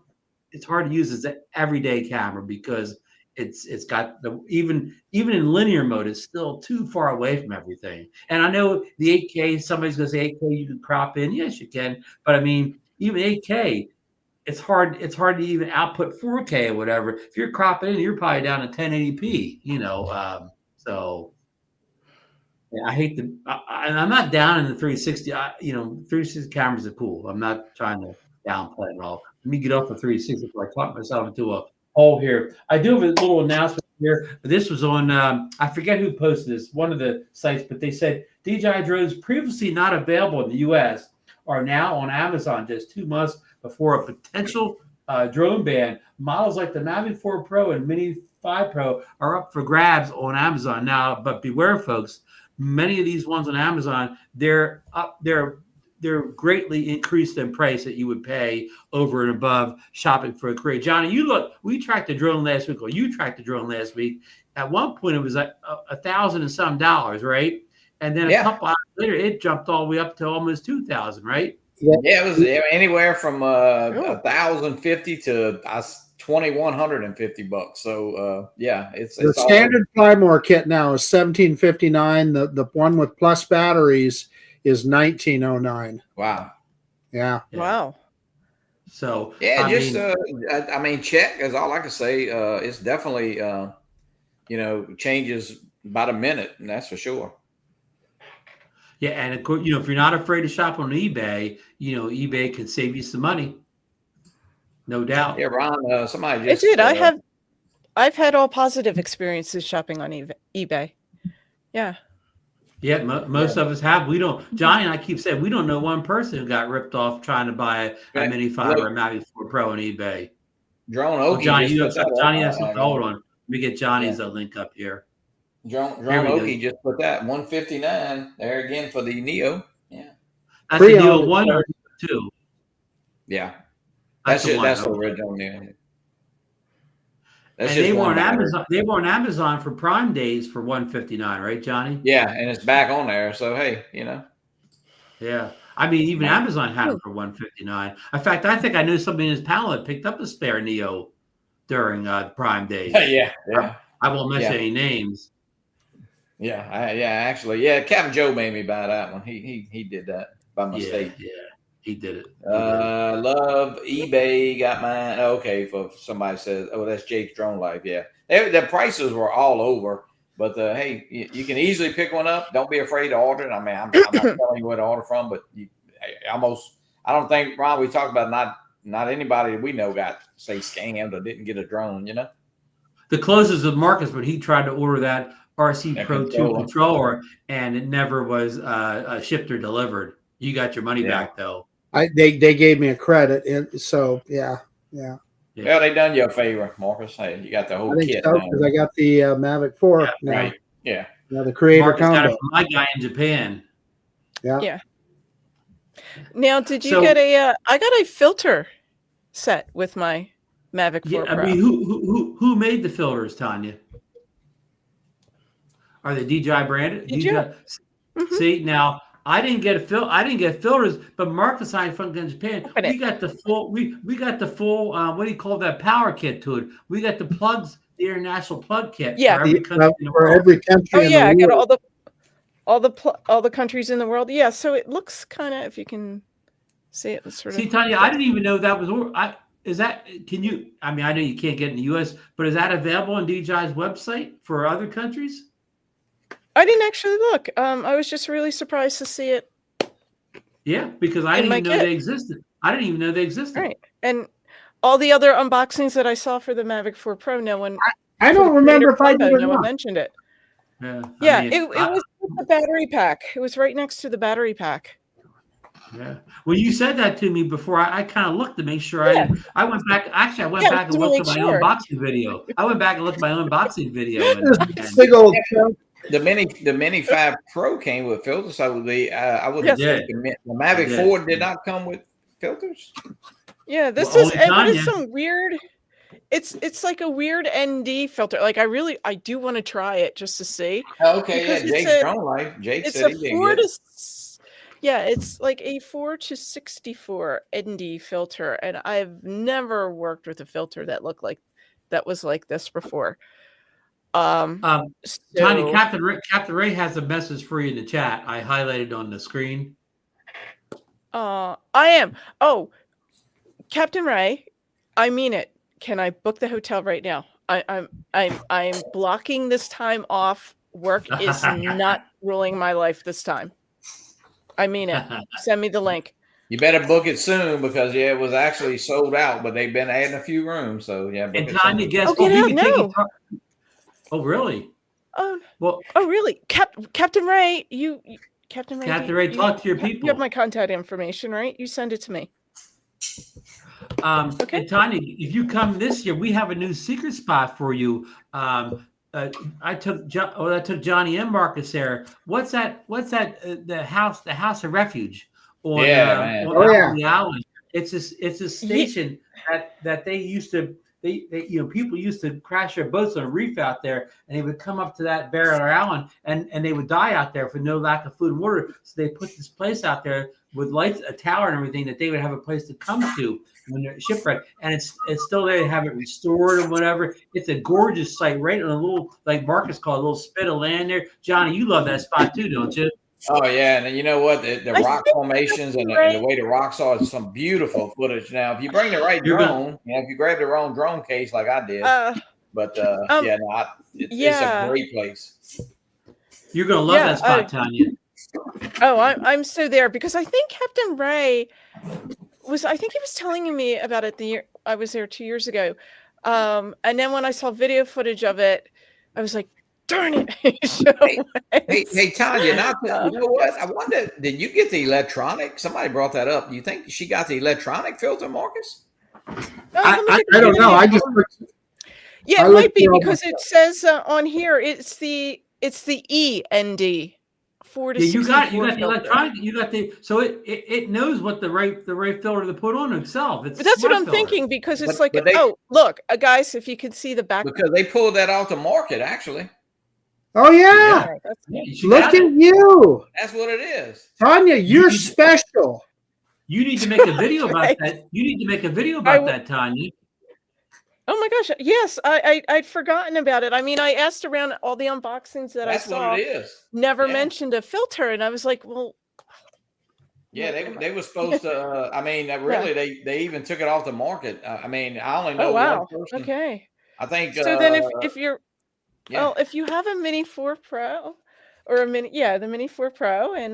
to use as an everyday camera because it's got even in linear mode, it's still too far away from everything. And I know the 8K, somebody's gonna say 8K you can crop in. Yes, you can, but I mean, even 8K, it's hard to even output 4K or whatever. If you're cropping in, you're probably down to 1080p, so yeah, I hate and I'm not down in the 360. 360 cameras are cool. I'm not trying to downplay it at all. Let me get off the 360 before I talk myself into a hole here. I do have a little announcement here. This was on, I forget who posted this, one of the sites, but they said DJI drones previously not available in the U.S. are now on Amazon just 2 months before a potential drone ban. Models like the Mavic 4 Pro and Mini 5 Pro are up for grabs on Amazon now, but beware, folks. Many of these ones on Amazon, they're greatly increased in price that you would pay over and above shopping for a Korea. Johnny, we tracked the drone last week, or you tracked the drone last week. At one point, it was like $1,000 and some, right? And then a couple hours later, it jumped all the way up to almost 2,000, right? Yeah, it was anywhere from $1,050 to $2,150. So it's the standard Flymore kit now is $1,759. The one with plus batteries is $1,909. Wow. Yeah. Wow. So I mean, check is all I can say. It's definitely changes about a minute, and that's for sure. Yeah, and of course, if you're not afraid to shop on eBay, eBay can save you some money. No doubt. Yeah, Ron, somebody just I've had all positive experiences shopping on eBay. Yeah. Yeah, most of us have. We don't. Johnny and I keep saying we don't know one person who got ripped off trying to buy a Mini 5 or a Mavic 4 Pro on eBay. DroneOki. Johnny has something. Hold on. Let me get Johnny's link up here. DroneOki just put that $159 there again for the Neo. Yeah, that's the Neo 1 or 2. Yeah, that's the original Neo. And they were on Amazon. They were on Amazon for Prime Days for $159, right, Johnny? Yeah, and it's back on there. So hey, Yeah, I mean, even Amazon had it for $159. In fact, I think I knew somebody in his panel that picked up a spare Neo during Prime Days. Yeah. I won't mention any names. Actually, Captain Joe made me buy that one. He did that by mistake. Yeah, he did it. Love eBay got mine. Okay, for somebody says, oh, that's Jake's Drone Life. Yeah, the prices were all over, but hey, you can easily pick one up. Don't be afraid to order it. I mean, I'm not telling you where to order from, but I don't think, Ron, we talked about not anybody we know got scammed or didn't get a drone. The closest of Marcus, but he tried to order that RC Pro 2 controller, and it never was shipped or delivered. You got your money back though. They gave me a credit, so yeah. Yeah, they done you a favor, Marcus. Hey, you got the whole kit. Because I got the Mavic 4 now. Right. Yeah. Now the Creator Marcus combo. got it from my guy in Japan. Yeah. Now, did you get I got a filter set with my Mavic 4 Pro. I mean, who made the filters, Tanya? Are they DJI branded? Mm-hmm. See, now I didn't get filters, but Marcus and I from Japan, we got the full. We got the full. What do you call that power kit to it? We got the plugs, the international plug kit. Yeah, for every country. I got all the all the countries in the world. Yeah, so it looks kind of, if you can see it, sort See, of. Tanya, I didn't even know that was. Is that? Can you? I mean, I know you can't get in the U.S., but is that available on DJI's website for other countries? I didn't actually look. I was just really surprised to see it. Yeah, because I didn't even know they existed. I didn't even know they existed. Right, and all the other unboxings that I saw for the Mavic 4 Pro, no one. I don't remember if I did or no one not. mentioned it. Yeah, Yeah, it was the battery pack. It was right next to the battery pack. Yeah. Well, you said that to me before. I kind of looked to make sure. I went back. Actually, I went back and looked at my unboxing video. I went back and looked at my unboxing video. Big old. The Mini 5 Pro came with filters. So I would say the Mavic 4 did not come with filters. Yeah, this is some weird. It's like a weird ND filter. Like I do want to try it just to see. Okay, yeah, Jake's Drone Life. Jake said he didn't get it. Yeah, it's like a 4 to 64 ND filter, and I've never worked with a filter that was like this before. Tanya, Captain Ray has a message for you in the chat. I highlighted on the screen. I am. Oh, Captain Ray, I mean it. Can I book the hotel right now? I'm blocking this time off. Work is not ruling my life this time. I mean it. Send me the link. You better book it soon because it was actually sold out, but they've been adding a few rooms. So yeah. And Tanya, guess oh, really? Oh, well. Oh, really? Captain Ray, Captain Ray, talk to your people. You have my contact information, right? You send it to me. Okay. And Tanya, if you come this year, we have a new secret spot for you. I took Johnny and Marcus there. What's that? The house of refuge on the island. It's a station that they used to. People used to crash their boats on a reef out there, and they would come up to that barrier island, and they would die out there for no lack of food and water. So they put this place out there with lights, a tower, and everything that they would have a place to come to when they're shipwrecked. And it's still there. They have it restored and whatever. It's a gorgeous site, right on a little, like Marcus called, a little spit of land there. Johnny, you love that spot too, don't you? Oh yeah, and you know what? The rock formations and the way the rocks are is some beautiful footage. Now, if you bring the right drone, if you grab the wrong drone case like I did, it's a great place. You're gonna love that spot, Tanya. Oh, I'm so there because I think Captain Ray was. I think he was telling me about it the year I was there 2 years ago, and then when I saw video footage of it, I was like, darn it. hey, Tanya, you know what? I wonder, did you get the electronic? Somebody brought that up. Do you think she got the electronic filter, Marcus? I don't know. I just it might be because it says on here it's the END 4 to 64. You got the electronic. You got so it knows what the right filter to put on itself. But that's what I'm thinking because it's look, guys, if you can see the back because they pulled that off the market actually. Oh yeah! Look at you. That's what it is, Tanya. You're special. You need to make a video about that. You need to make a video about that, Tanya. Oh my gosh! Yes, I'd forgotten about it. I mean, I asked around all the unboxings that I saw. What it is. Never mentioned a filter, and I was like, well. Yeah, they were supposed to. I mean, really, they even took it off the market. I mean, I only know one person. Okay. I think. So then, if you're well, if you have a Mini 4 Pro or the Mini 4 Pro and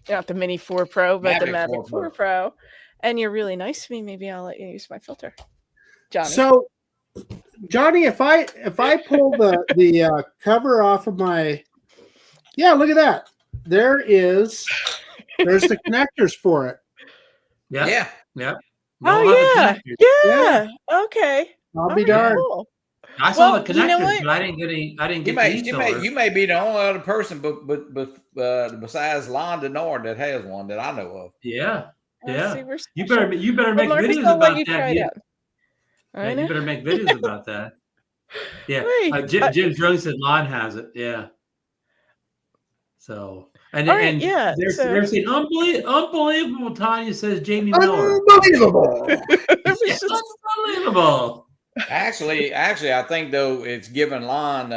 not the Mini 4 Pro, but the Mavic 4 Pro, and you're really nice to me, maybe I'll let you use my filter, Johnny. So, Johnny, if I pull the cover off of my, look at that. There's the connectors for it. Yeah. Oh yeah. Okay. I'll be darned. Cool. I saw the connectors, but I didn't get any. You may be the only other person, but besides Lon Denard that has one that I know of. Yeah. You better make videos about that. You better make videos about that. Yeah. Jim Drone said Lon has it. Yeah. So they're saying unbelievable. Tanya says Jamie Miller. Unbelievable. Unbelievable. Actually, I think though it's giving line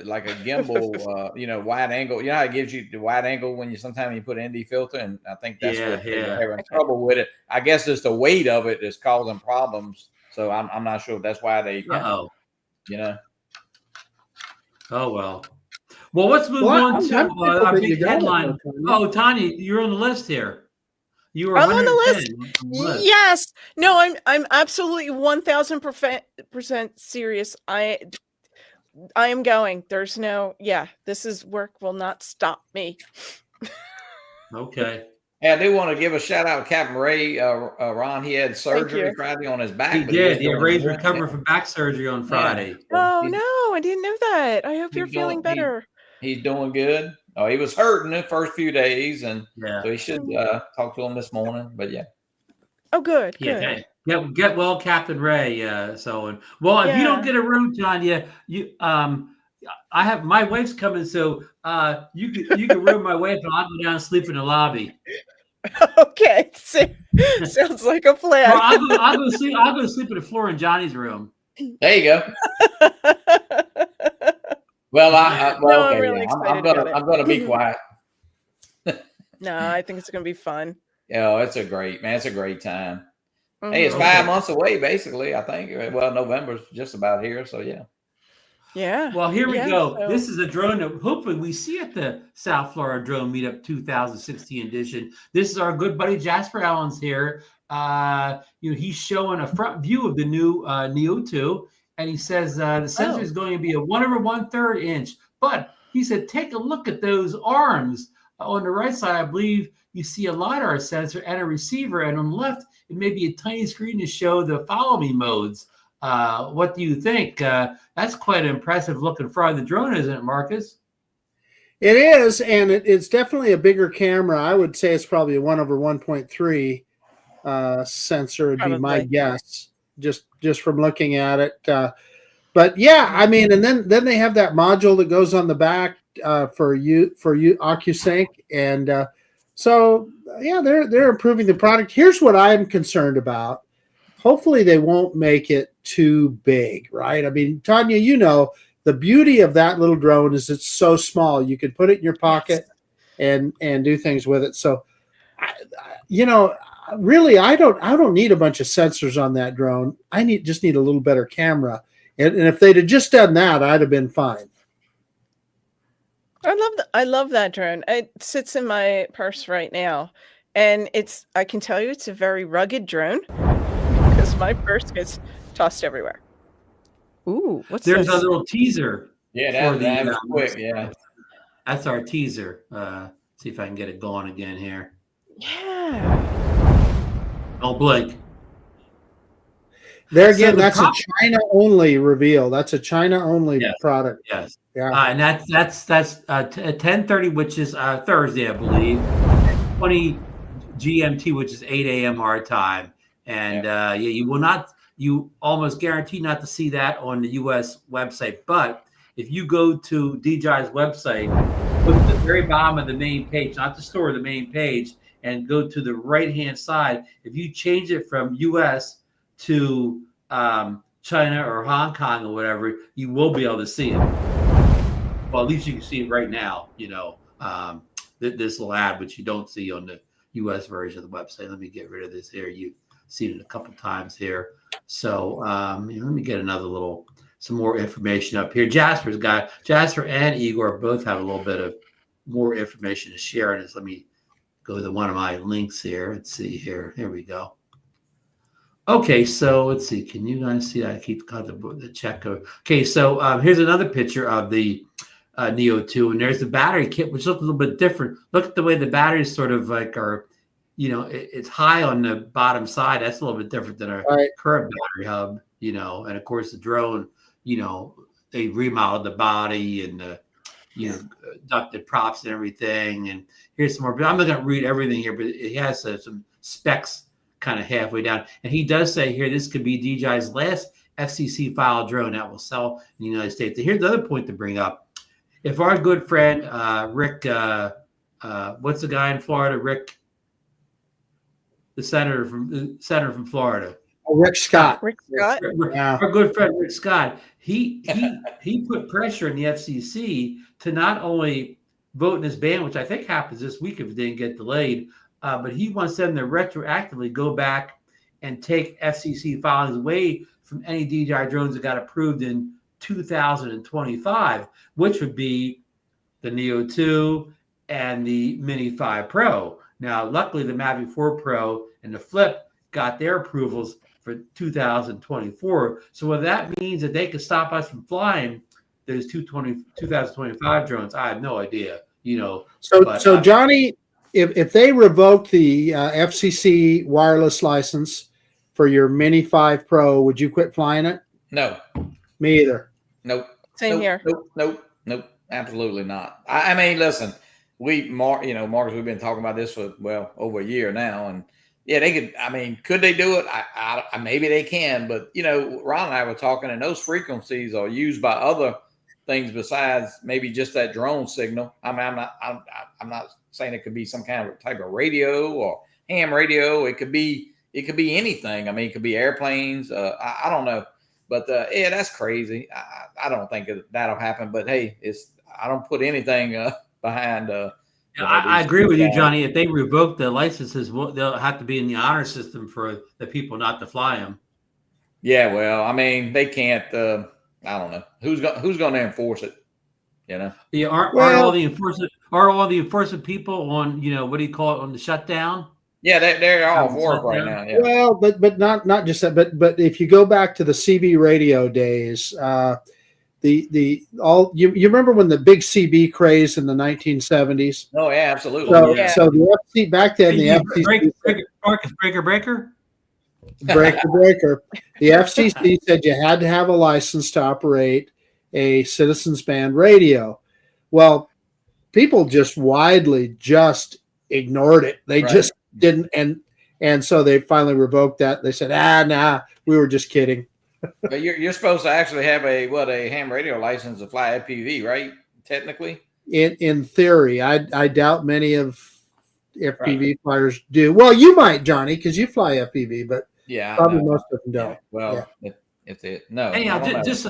like a gimbal, wide angle. You know how it gives you the wide angle when you sometimes you put an ND filter, and I think that's what they were having trouble with it. I guess it's the weight of it that's causing problems. So I'm not sure if that's why they, Oh well. Well, let's move on to our big headline. Oh, Tania, you're on the list here. You were I'm on the list. Yes. No, I'm absolutely 1000% serious. I am going. There's no, this is work will not stop me. Okay. Hey, I do want to give a shout out to Captain Ray. Ron, he had surgery Friday on his back. He did. Ray's recovering from back surgery on Friday. Oh, no, I didn't know that. I hope you're feeling better. He's doing good. Oh, he was hurting the first few days, and so he should talk to him this morning. But oh, good. Good. Get well, Captain Ray. If you don't get a room, Tania, I have my wife's coming, so you can room my wife, and I'll go down and sleep in the lobby. Okay, sounds like a plan. Well, I'll go sleep on the floor in Johnny's room. There you go. Well, I'm really excited. I'm gonna be quiet. No, I think it's gonna be fun. Yeah, it's a great time. Hey, it's 5 months away, basically. I think. Well, November's just about here, so yeah. Yeah. Well, here we go. So, this is a drone that hopefully we see at the South Florida Drone Meetup 2016 edition. This is our good buddy Jasper Allen's here. He's showing a front view of the new Neo 2. And he says the sensor is going to be a 1/1/3 inch. But he said, take a look at those arms. On the right side, I believe you see a LiDAR sensor and a receiver. And on the left, it may be a tiny screen to show the follow me modes. What do you think? That's quite an impressive looking front of the drone, isn't it, Marcus? It is. And it's definitely a bigger camera. I would say it's probably a 1/1.3 sensor would be my guess. Just from looking at it, but yeah, I mean, and then they have that module that goes on the back for OcuSync, and so yeah, they're improving the product. Here's what I'm concerned about. Hopefully, they won't make it too big, right? I mean, Tania, the beauty of that little drone is it's so small. You can put it in your pocket and do things with it. So, really, I don't need a bunch of sensors on that drone. I just need a little better camera. And if they'd have just done that, I'd have been fine. I love that drone. It sits in my purse right now. And I can tell you it's a very rugged drone because my purse gets tossed everywhere. Ooh, there's a little teaser. Yeah, that was quick. Yeah. That's our teaser. See if I can get it going again here. Yeah. Don't blink. There again, that's a China-only reveal. That's a China-only product. Yes. Yeah. And that's 10:30, which is Thursday, I believe. 20 GMT, which is 8 a.m. our time. And you almost guarantee not to see that on the U.S. website. But if you go to DJI's website, look at the very bottom of the main page, not the store, the main page, and go to the right-hand side. If you change it from U.S. to China or Hong Kong or whatever, you will be able to see it. Well, at least you can see it right now, this little ad, which you don't see on the U.S. version of the website. Let me get rid of this here. You've seen it a couple times here. So let me get some more information up here. Jasper and Igor both have a little bit of more information to share on this. Let me go to one of my links here. Let's see here. Here we go. Okay, so let's see. Can you guys see? I keep got the check. Okay, so here's another picture of the Neo 2, and there's the battery kit, which looks a little bit different. Look at the way the batteries sort of like are, it's high on the bottom side. That's a little bit different than our current battery hub, and of course the drone, they remodeled the body and the, ducted props and everything. And here's some more, but I'm not going to read everything here, but it has some specs kind of halfway down. And he does say here, this could be DJI's last FCC file drone that will sell in the United States. And here's the other point to bring up. If our good friend, Rick, what's the guy in Florida? Rick, the senator from Florida. Rick Scott. Rick Scott. Yeah. Our good friend Rick Scott. He put pressure on the FCC to not only vote in this ban, which I think happens this week if it didn't get delayed, but he wants them to retroactively go back and take FCC filings away from any DJI drones that got approved in 2025, which would be the Neo 2 and the Mini 5 Pro. Now, luckily, the Mavic 4 Pro and the Flip got their approvals for 2024. So what that means that they could stop us from flying those 2025 drones, I have no idea. So Johnny, if they revoke the FCC wireless license for your Mini 5 Pro, would you quit flying it? No. Me either. Nope. Same here. Nope. Absolutely not. I mean, listen, Marcus, we've been talking about this for over a year now, and yeah, they could. I mean, could they do it? I maybe they can, but Ron and I were talking, and those frequencies are used by other things besides maybe just that drone signal. I mean, I'm not saying it could be some kind of type of radio or ham radio. It could be anything. I mean, it could be airplanes. I don't know, but yeah, that's crazy. I don't think that'll happen. But hey, I don't put anything behind. I agree with you, Johnny. If they revoke the licenses, they'll have to be in the honor system for the people not to fly them. Yeah, well, I mean, they can't. I don't know who's going to enforce it. Yeah, are all the enforcement people on what do you call it, on the shutdown? Yeah, they're all for it right now. Yeah. Well, but not just that, but if you go back to the CB radio days, you remember when the big CB craze in the 1970s? Oh yeah, absolutely. So the FC back then, the FCC breaker. The FCC said you had to have a license to operate a citizens band radio. Well, people just widely ignored it. They just didn't, and so they finally revoked that. They said, nah, we were just kidding. But you're supposed to actually have a ham radio license to fly FPV, right? Technically, in theory, I doubt many of FPV flyers do. Well, you might, Johnny, because you fly FPV, but probably most of them don't. Yeah. Well, if they no. Hey, just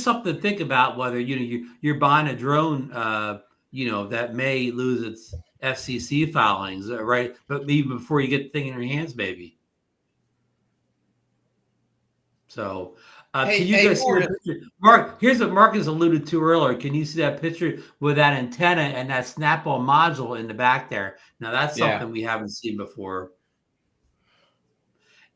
something to think about, whether you're buying a drone, that may lose its FCC filings, right? But even before you get the thing in your hands, maybe. So, can you guys see the picture? Mark, here's what Marcus alluded to earlier. Can you see that picture with that antenna and that snap-on module in the back there? Now, that's something we haven't seen before.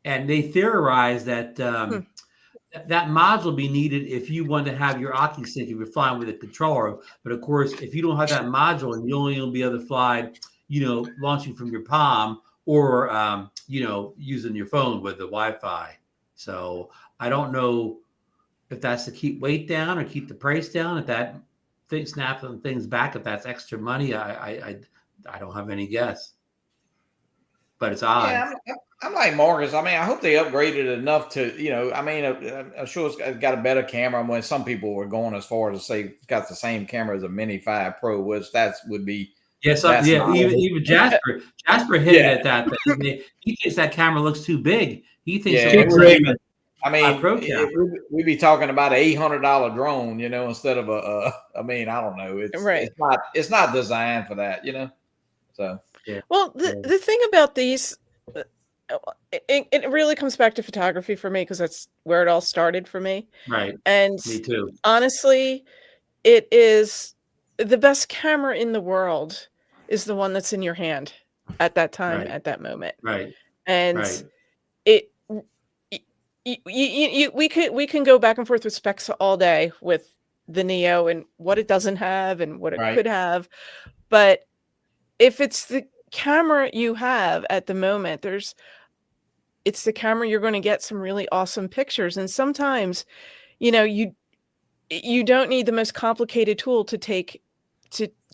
And they theorize that that module be needed if you want to have your OcuSync if you're flying with a controller. But of course, if you don't have that module, and you only will be able to fly, launching from your palm or using your phone with the Wi-Fi. So I don't know if that's to keep weight down or keep the price down. If that thing snaps on things back, if that's extra money, I don't have any guess. But it's odd. Yeah, I'm like Marcus. I mean, I hope they upgraded it enough to, I'm sure it's got a better camera. When some people were going as far as to say it's got the same camera as a Mini 5 Pro, which would be. Yes, even Jasper hit it at that. He thinks that camera looks too big. He thinks we'd be talking about an $800 drone, instead of I don't know. It's not designed for that, So well, the thing about these, it really comes back to photography for me, because that's where it all started for me. Right. And me too. Honestly, it is the best camera in the world is the one that's in your hand at that time, at that moment. Right. And we can go back and forth with specs all day with the Neo and what it doesn't have and what it could have. But if it's the camera you have at the moment, it's the camera you're going to get some really awesome pictures. And sometimes, you don't need the most complicated tool to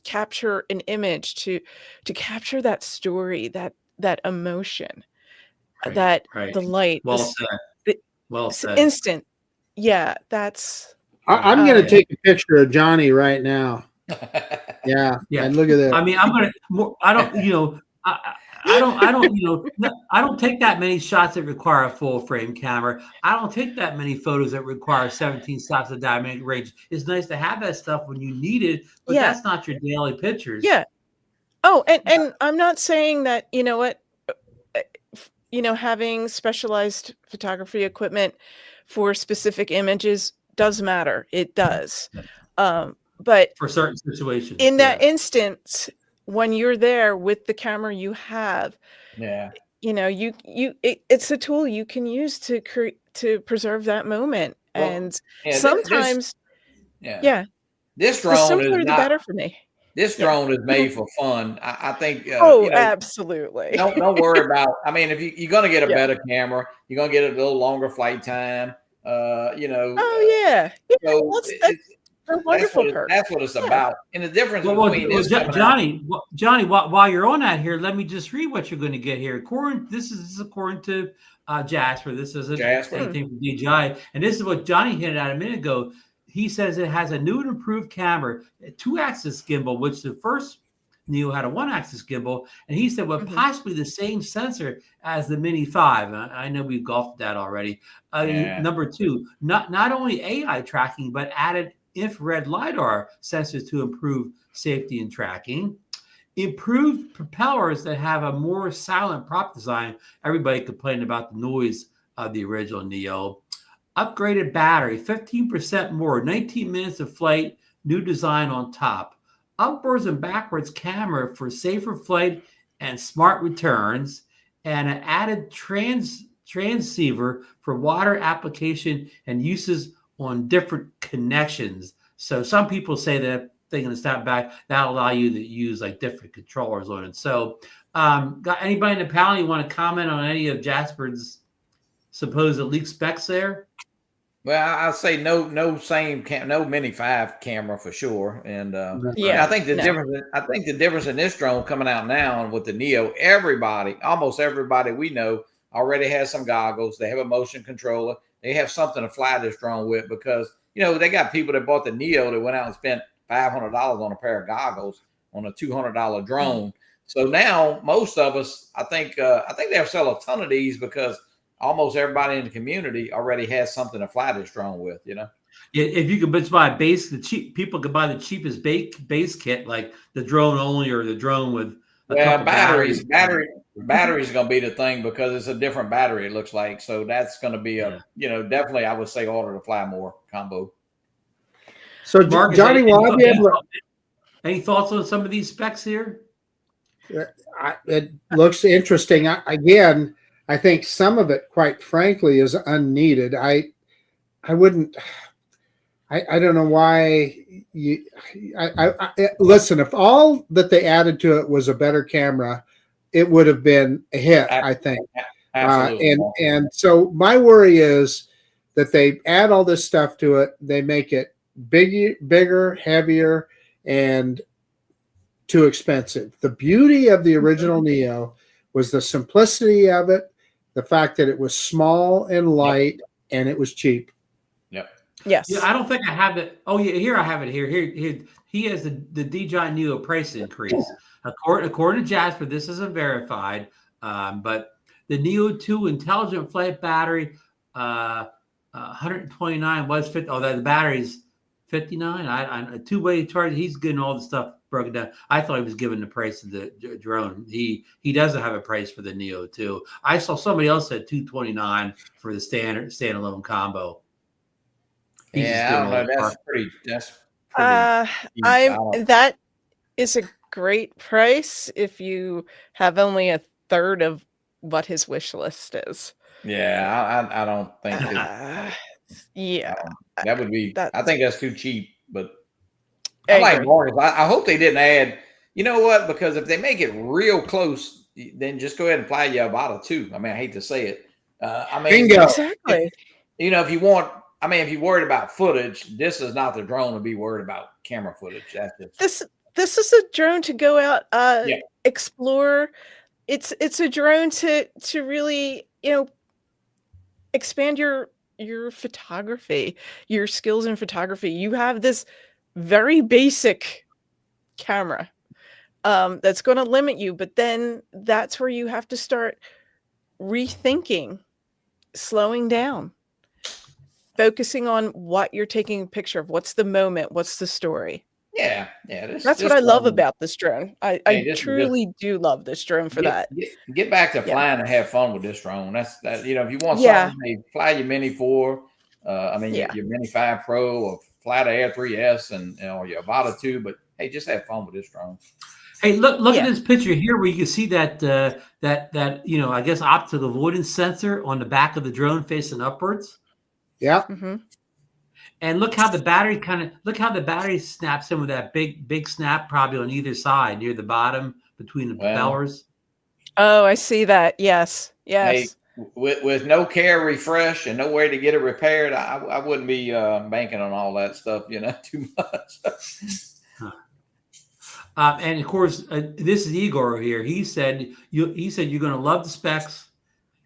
capture an image, to capture that story, that emotion, the light. Well said. Instant. Yeah, that's. I'm going to take a picture of Johnny right now. Yeah. And look at that. I mean, I'm going to. I don't. I don't, I don't take that many shots that require a full frame camera. I don't take that many photos that require 17 shots of dynamic range. It's nice to have that stuff when you need it, but that's not your daily pictures. Yeah. Oh, and I'm not saying that, having specialized photography equipment for specific images does matter. It does. But for certain situations, in that instance, when you're there with the camera you have, it's a tool you can use to preserve that moment. And sometimes, this the drone simpler is the better for me. This drone is made for fun. I think. Absolutely. Don't worry about. I mean, if you're going to get a better camera, you're going to get a little longer flight time. Oh yeah. So that's a wonderful perk. That's what it's about. And the difference between Johnny, while you're on that here, let me just read what you're going to get here. This is according to Jasper. This isn't anything from DJI, and this is what Johnny hinted at a minute ago. He says it has a new and improved camera, a 2-axis gimbal, which the first Neo had a 1-axis gimbal, and he said, possibly the same sensor as the Mini 5. I know we've golfed that already. Number 2, not only AI tracking, but added infrared LiDAR sensors to improve safety and tracking. Improved propellers that have a more silent prop design. Everybody complained about the noise of the original Neo. Upgraded battery, 15% more, 19 minutes of flight, new design on top. Upwards and backwards camera for safer flight and smart returns, and an added transceiver for water application and uses on different connections. So some people say that thing in the step back, that'll allow you to use like different controllers on it. So got anybody in the panel you want to comment on any of Jasper's supposed leaked specs there? Well, I'll say no Mini 5 camera for sure, and I think the difference. I think the difference in this drone coming out now and with the Neo, almost everybody we know already has some goggles. They have a motion controller. They have something to fly this drone with because they got people that bought the Neo that went out and spent $500 on a pair of goggles on a $200 drone. So now most of us, I think they'll sell a ton of these because almost everybody in the community already has something to fly this drone with, If you could buy people could buy the cheapest base kit, like the drone only or the drone with batteries. Batteries are going to be the thing because it's a different battery, it looks like. So that's going to be definitely, I would say, order to fly more combo. So Marcus, Johnny, will I be able to? Any thoughts on some of these specs here? It looks interesting. I think some of it, quite frankly, is unneeded. I wouldn't. I don't know why you. Listen. If all that they added to it was a better camera, it would have been a hit. I think. Absolutely. And so my worry is that they add all this stuff to it. They make it bigger, heavier, and too expensive. The beauty of the original Neo was the simplicity of it. The fact that it was small and light and it was cheap. Yep. Yes. Yeah, I don't think I have it. Oh, yeah, here I have it. Here. He has the DJI Neo price increase. According to Jasper, this isn't verified, but the Neo 2 intelligent flight battery, 129 was 50. Oh, the battery's 59. A two-way charge. He's getting all the stuff broken down. I thought he was giving the price of the drone. He doesn't have a price for the Neo 2. I saw somebody else said 229 for the standalone combo. I don't know. That's pretty. That is a great price if you have only a third of what his wish list is. Yeah, I don't think. That would be. I think that's too cheap. But I like Marcus. I hope they didn't add. You know what? Because if they make it real close, then just go ahead and fly you about a 2. I mean, I hate to say it. Bingo. Exactly. If you want. I mean, if you're worried about footage, this is not the drone to be worried about camera footage. This is a drone to go out, explore. It's a drone to really, expand your photography, your skills in photography. You have this very basic camera, that's going to limit you. But then that's where you have to start rethinking, slowing down, focusing on what you're taking a picture of. What's the moment? What's the story? Yeah. That's what I love about this drone. I truly do love this drone for that. Get back to flying and have fun with this drone. That's that. You know, if you want Yeah. something, hey, fly your Mini 4. Your Mini 5 Pro, or fly the Air 3S, and your Avata 2. But hey, just have fun with this drone. Hey, look at this picture here where you can see that I guess optical avoidance sensor on the back of the drone facing upwards. Yeah. Mm-hmm. And look how the battery snaps in with that big snap probably on either side near the bottom between the propellers. Oh, I see that. Yes. Hey, with no care refresh and no way to get it repaired, I wouldn't be banking on all that stuff, too much. And of course, this is Igor here. He said you're going to love the specs.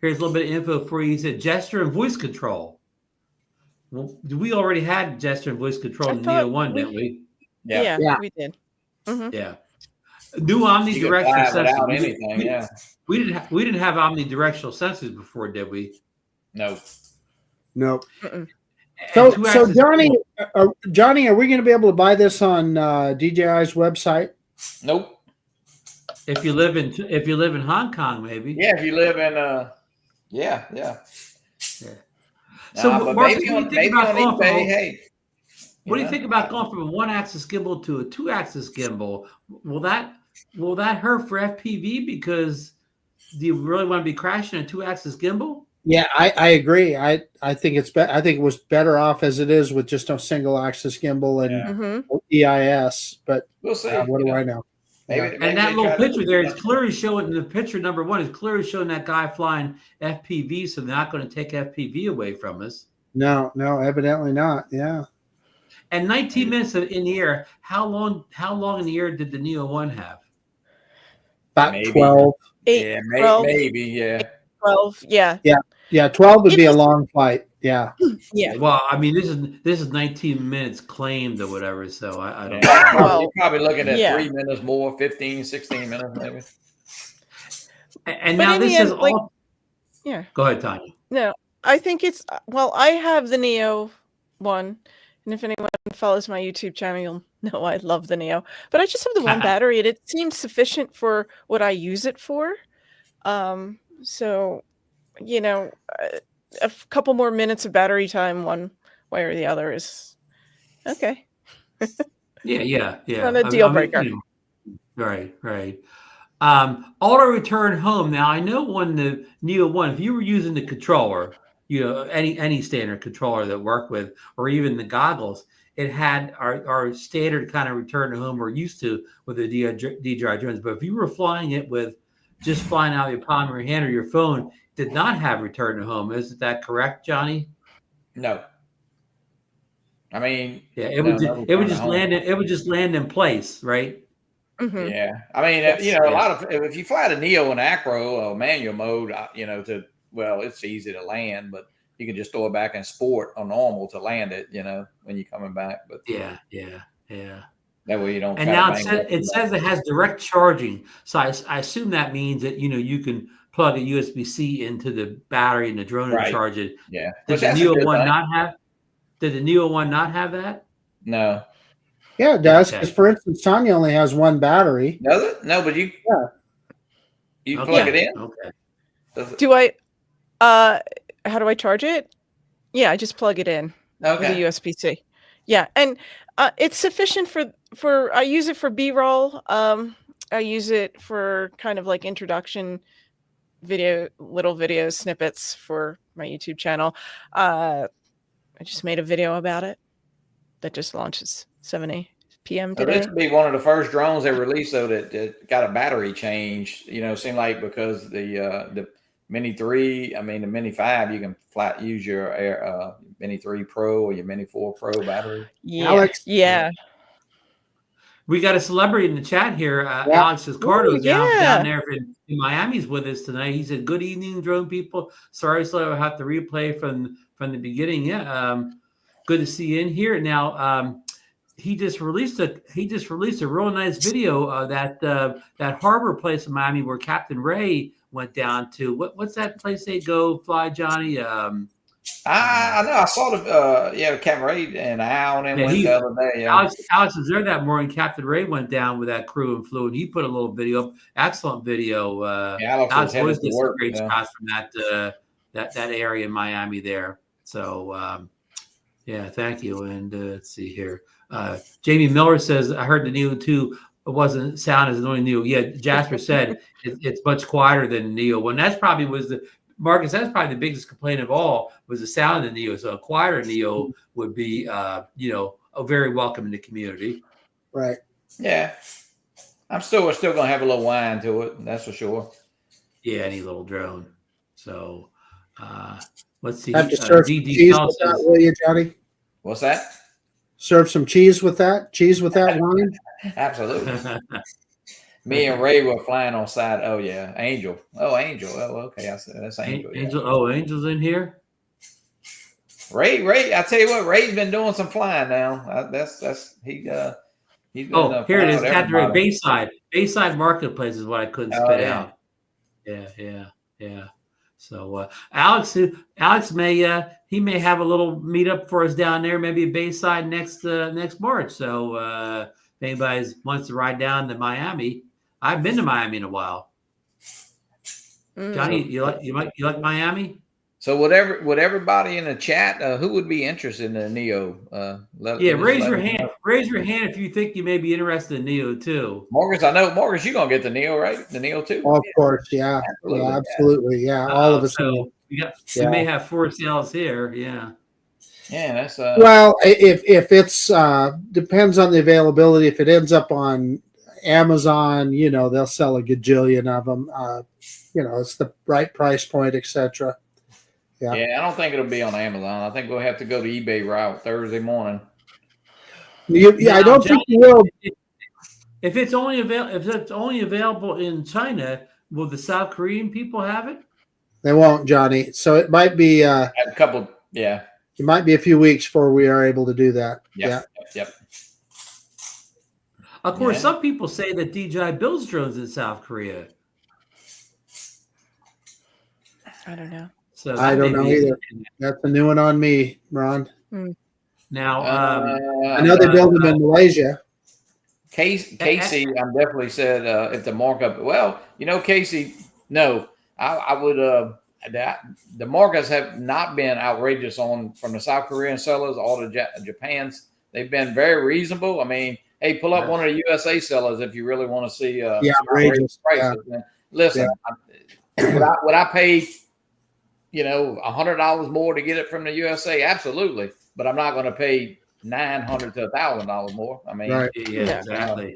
Here's a little bit of info for you. He said gesture and voice control. Well, we already had gesture and voice control in the Neo 1, didn't we? Yeah, we did. Mm-hmm. Yeah. New omnidirectional sensors. Anything, yeah. We didn't have omnidirectional sensors before, did we? No. So Johnny, are we going to be able to buy this on DJI's website? Nope. If you live in Hong Kong, maybe. Yeah, if you live in yeah. So, but Marcus, maybe on eBay, hey. What do you think about going from a 1-axis gimbal to a 2-axis gimbal? Will that hurt for FPV? Because do you really want to be crashing a 2-axis gimbal? Yeah, I agree. I think I think it was better off as it is with just a single axis gimbal and EIS. But we'll see. What do I know? Maybe that little picture there is clearly showing. The picture number 1 is clearly showing that guy flying FPV. So they're not going to take FPV away from us. No, evidently not. Yeah. And 19 minutes in the air. How long in the air did the Neo 1 have? About 12. 12. Maybe. Yeah. 12. Yeah. Yeah, 12 would be a long flight. Yeah. Yeah. Well, I mean, this is 19 minutes claimed or whatever, so I don't know. You're probably looking at 3 minutes more, 15, 16 minutes maybe. And now this is all. Yeah. Go ahead, Tanya. No, I think it's I have the Neo 1, and if anyone follows my YouTube channel, you'll know I love the Neo. But I just have the one battery, and it seems sufficient for what I use it for. So, a couple more minutes of battery time one way or the other is okay. Yeah. Not a deal breaker. Right. Auto return home. Now I know when the Neo 1, if you were using the controller, any standard controller that worked with, or even the goggles, it had our standard kind of return to home we're used to with the DJI drones. But if you were flying it with just flying out of your palm of your hand or your phone, did not have return to home. Isn't that correct, Johnny? No. I mean, it would just land in place, right? Mm-hmm. Yeah. I mean, a lot of, if you fly the Neo in acro or manual mode, it's easy to land, but you can just throw it back in sport or normal to land it, when you're coming back. But yeah. That way you don't. And now it says it has direct charging. So I assume that means that, you can plug a USB-C into the battery in the drone and charge it. Yeah. Did the Neo 1 not have? Did the Neo 1 not have that? No. Yeah, it does. Because for instance, Tanya only has one battery. Does it? No, but you plug it in. Okay. Do I? How do I charge it? Yeah, I just plug it in with a USB-C. Yeah, and it's sufficient for. I use it for B-roll. I use it for kind of like introduction little video snippets for my YouTube channel. I just made a video about it that just launches 7 p.m. today. This would be one of the first drones they released though that got a battery change. Seemed like because the Mini 3, the Mini 5, you can use your Mini 3 Pro or your Mini 4 Pro battery. Yeah. Alex, We got a celebrity in the chat here. Alex Escardo down there in Miami's with us tonight. He said, "Good evening, drone people. Sorry, so I have to replay from the beginning." Yeah, good to see you in here. Now, he just released a real nice video of that harbor place in Miami where Captain Ray went down to. What's that place they go fly, Johnny? I know. I saw the Captain Ray and Al and went the other day. Yeah. Alex was there that morning. Captain Ray went down with that crew and flew, and he put a little video up. Excellent video. Alex always gets some great shots from that area in Miami there. So yeah, thank you. And let's see here. Jamie Miller says, I heard the Neo 2 wasn't sound as annoying Neo. Yeah, Jasper said it's much quieter than Neo. Well, that's probably Marcus, that's probably the biggest complaint of all was the sound of the Neo. So a quieter Neo would be, a very welcome in the community. Right. Yeah. We're still going to have a little whine to it. That's for sure. Yeah, any little drone. So let's see. Have to serve some cheese with that, will you, Johnny? What's that? Serve some cheese with that? Cheese with that wine? Absolutely. Me and Ray were flying on side. Oh, yeah. Angel. Oh, Angel. Oh, okay. I said that's Angel. Angel. Yeah. Oh, Angel's in here? Ray. I tell you what, Ray's been doing some flying now. He's been here it is. Captain Ray. Bayside Marketplace is what I couldn't spit out. Yeah. So Alex may he may have a little meetup for us down there, maybe Bayside next March. So if anybody wants to ride down to Miami, I've been to Miami in a while. Johnny, you like Miami? So would everybody in the chat who would be interested in the Neo? Raise your hand. Raise your hand if you think you may be interested in Neo too. Marcus, I know Marcus, you're gonna get the Neo, right? The Neo too? Of course, yeah. Absolutely. Yeah. All of us. So we may have 4 sales here. Yeah. Yeah, that's well, if it's depends on the availability. If it ends up on Amazon, they'll sell a gajillion of them. It's the right price point, etc. Yeah, I don't think it'll be on Amazon. I think we'll have to go to eBay route Thursday morning. I don't think you will. If it's only available in China, will the South Korean people have it? They won't, Johnny. So it might be a couple. Yeah, it might be a few weeks before we are able to do that. Yep. Of course, some people say that DJI builds drones in South Korea. I don't know. So I don't know either. That's a new one on me, Ron. Now, I know they build them in Malaysia. Casey, I'm definitely said if the markup. Well, Casey, no, I would. The markups have not been outrageous from the South Korean sellers, all the Japan's. They've been very reasonable. I mean, hey, pull up one of the USA sellers if you really want to see outrageous prices. Yeah. Listen, would I pay $100 more to get it from the USA? Absolutely, but I'm not going to pay $900 to $1,000 more. I mean, right. Yeah, exactly.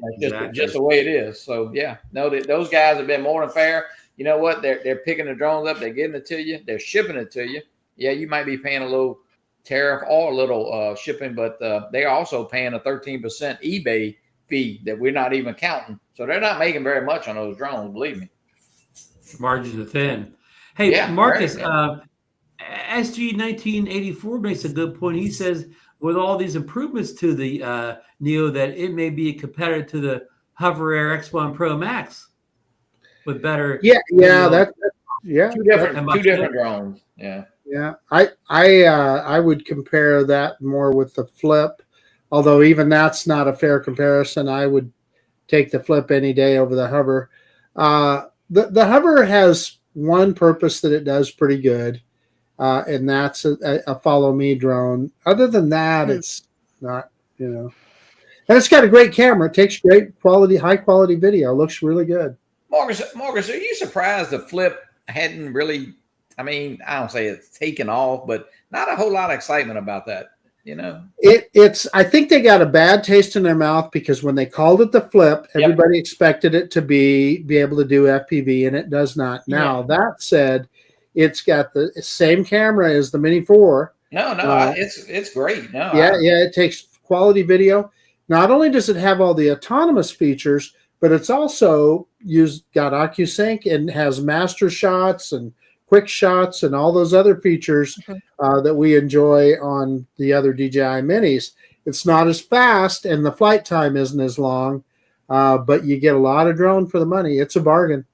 Just the way it is. So those guys have been more than fair. You know what? They're picking the drones up. They're getting it to you. They're shipping it to you. Yeah, you might be paying a little tariff or a little shipping, but they're also paying a 13% eBay fee that we're not even counting. So they're not making very much on those drones. Believe me. Margins are thin. Hey, Marcus, SG 1984 makes a good point. He says with all these improvements to the Neo that it may be a competitor to the Hover Air X1 Pro Max with better. Two different drones. Yeah. I would compare that more with the Flip, although even that's not a fair comparison. I would take the Flip any day over the Hover. The Hover has one purpose that it does pretty good, and that's a follow me drone. Other than that, it's not, and it's got a great camera. It takes high quality video. It looks really good. Marcus, are you surprised the Flip hadn't really, I mean, I don't say it's taken off, but not a whole lot of excitement about that, It's I think they got a bad taste in their mouth because when they called it the Flip, everybody expected it to be able to do FPV, and it does not. Now that said, it's got the same camera as the Mini 4. It's great. It takes quality video. Not only does it have all the autonomous features, but it's also got OcuSync and has master shots and quick shots and all those other features that we enjoy on the other DJI Minis. It's not as fast, and the flight time isn't as long, but you get a lot of drone for the money. It's a bargain.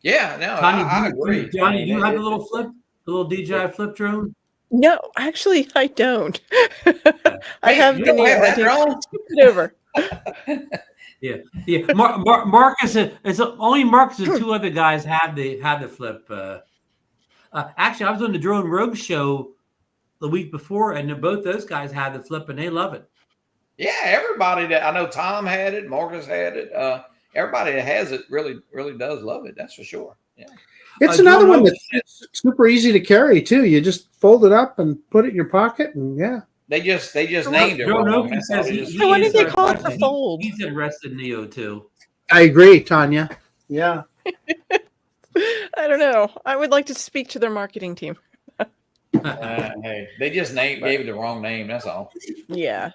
Yeah, no, Tanya, I agree. Johnny, do you have the little flip, the little DJI flip drone? No, actually, I don't. I have you the don't Neo. have I that did drone? skip it over. Yeah. Marcus, it's only Marcus and two other guys had the flip. Actually, I was on the Drone Rogue show the week before, and both those guys had the flip, and they love it. Yeah, everybody that I know, Tom had it, Marcus had it. Everybody that has it really does love it. That's for sure. Yeah, it's another one that's super easy to carry too. You just fold it up and put it in your pocket, and yeah. They just named it. So why did they call it the fold? He's interested in Neo too. I agree, Tanya. Yeah. I don't know. I would like to speak to their marketing team. Hey, they just gave it the wrong name. That's all. Yeah.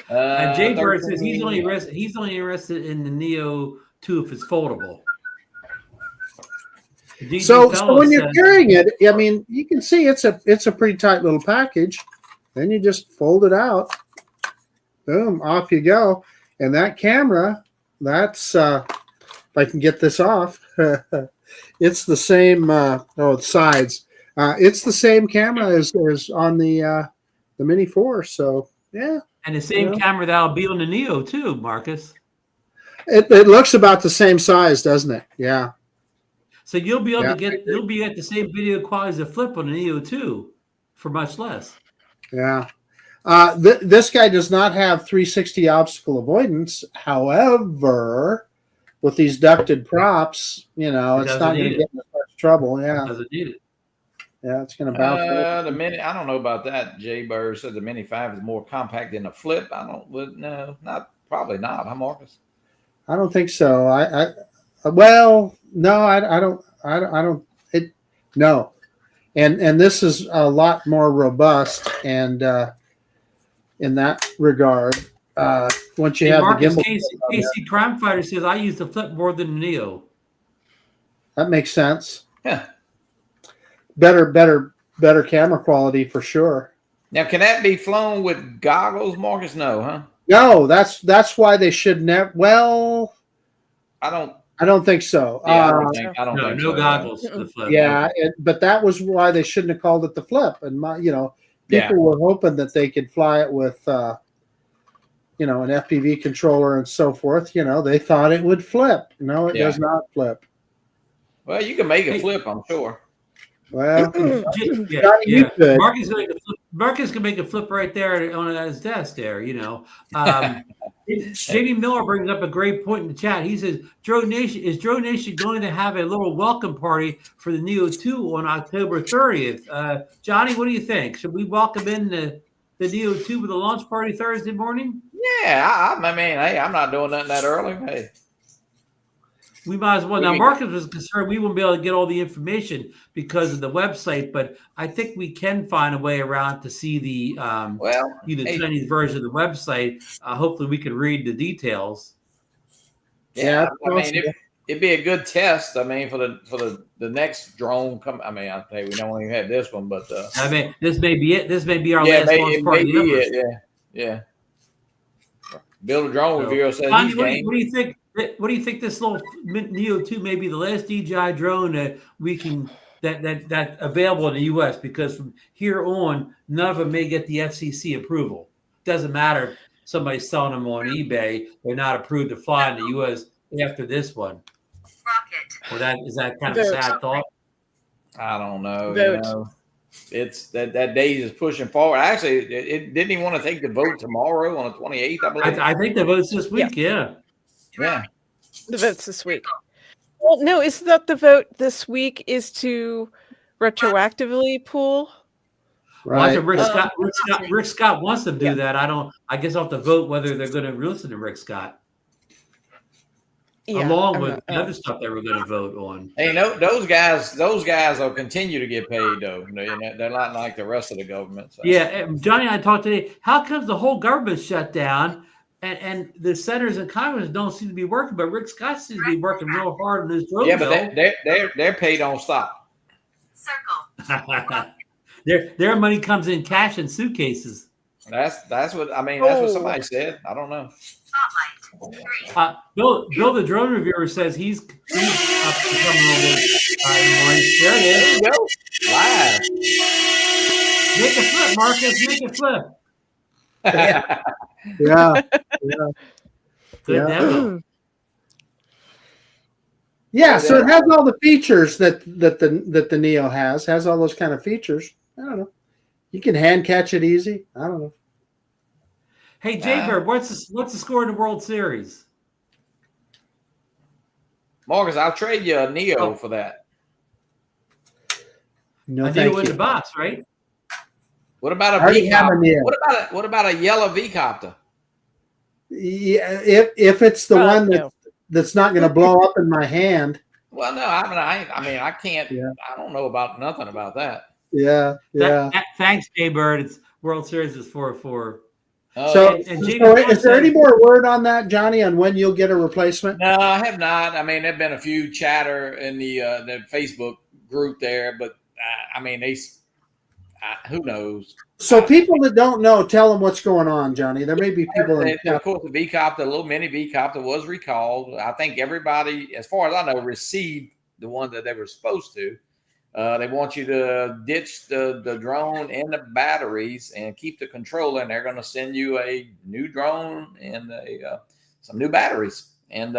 And Jay Bird says he's only interested in the Neo 2 if it's foldable. So when you're carrying it, I mean, you can see it's a pretty tight little package. Then you just fold it out. Boom, off you go. And that camera, that's if I can get this off, it's the same. The sides. It's the same camera as on the Mini 4. So yeah. And the same camera that'll be on the Neo too, Marcus. It looks about the same size, doesn't it? Yeah. So you'll be able to you'll be at the same video quality as a flip on the Neo 2 for much less. Yeah. This guy does not have 360 obstacle avoidance. However, with these ducted props, it's not going to get in much trouble. Yeah. It doesn't need it. Yeah, it's going to bounce. The Mini, I don't know about that. Jay Bird said the Mini 5 is more compact than a flip. Probably not, huh, Marcus? I don't think so. Well, no, I don't. No. And this is a lot more robust, and in that regard, once you have Marcus, the gimbal, KC Crime Fighter says I use the flip more than the Neo. That makes sense. Yeah. Better camera quality for sure. Now, can that be flown with goggles, Marcus? No, huh? No, that's why they should never. Well, I don't think so. Yeah, I don't think no so. Goggles for the flip. Yeah, but that was why they shouldn't have called it the flip. And people were hoping that they could fly it with, an FPV controller and so forth. They thought it would flip. No, it does not flip. Well, you can make it flip, I'm sure. Well, Marcus can make a flip right there on his desk there, JD Miller brings up a great point in the chat. He says, DroneNation going to have a little welcome party for the Neo 2 on October 30th? Johnny, what do you think? Should we welcome in the Neo 2 with a launch party Thursday morning? Yeah, I mean, hey, I'm not doing nothing that early. Hey. We might as well. Now, Marcus was concerned we wouldn't be able to get all the information because of the website, but I think we can find a way around to see the Chinese version of the website. Hopefully, we can read the details. Yeah, I mean, it'd be a good test. I mean, for the next drone come. I mean, I'll tell you, we don't even have this one, but I mean, this may be it. This may be our last launch party. Yeah. Build a drone reviewer says Tanya, what do you think? What do you think this little Neo 2 may be the last DJI drone that we can that available in the US? Because from here on, none of them may get the FCC approval. Doesn't matter if somebody's selling them on eBay; they're not approved to fly in the US after this one. Or is that kind of a sad thought? I don't know. It's that days is pushing forward. Actually, it didn't even want to take the vote tomorrow on the 28th. I believe. I think the vote's this week. Yeah. The vote's this week. Well, no, is that the vote this week is to retroactively pool? Right. Well, Rick Scott wants to do that. I guess I'll have to vote whether they're going to listen to Rick Scott. Along with the other stuff that we're going to vote on. Hey, those guys will continue to get paid though. They're not like the rest of the government. So. Yeah, Johnny and I talked today. How comes the whole government shut down and the senators and Congress don't seem to be working, but Rick Scott seems to be working real hard on this drone bill. But their pay don't stop. Circle. Their money comes in cash and suitcases. That's what I mean. That's what somebody said. I don't know. Bill, the drone reviewer, says he's up to coming on with there it is. There you go. Live. Make a flip, Marcus. Make a flip. Yeah. Good demo. Yeah, so it has all the features that the Neo has all those kind of features. I don't know. You can hand catch it easy. I don't know. Hey, Jaybird, what's the score in the World Series? Marcus, I'll trade you a Neo for that. No, I thank do in you. the box, right? What about a already V have a copter? Neo. What about a yellow V copter? Yeah, if it's the one that's not going to blow up in my hand. Well, no, I mean, I can't. Yeah. I don't know about nothing about that. Yeah. Thanks, Jaybird. It's World Series is 4-4. So is there any more word on that, Johnny, on when you'll get a replacement? No, I have not. I mean, there've been a few chatter in the Facebook group there, but I mean, who knows? So people that don't know, tell them what's going on, Johnny. There may be people. Of course, the V-copter, the little mini V-copter was recalled. I think everybody, as far as I know, received the one that they were supposed to. They want you to ditch the drone and the batteries and keep the controller, and they're going to send you a new drone and some new batteries. And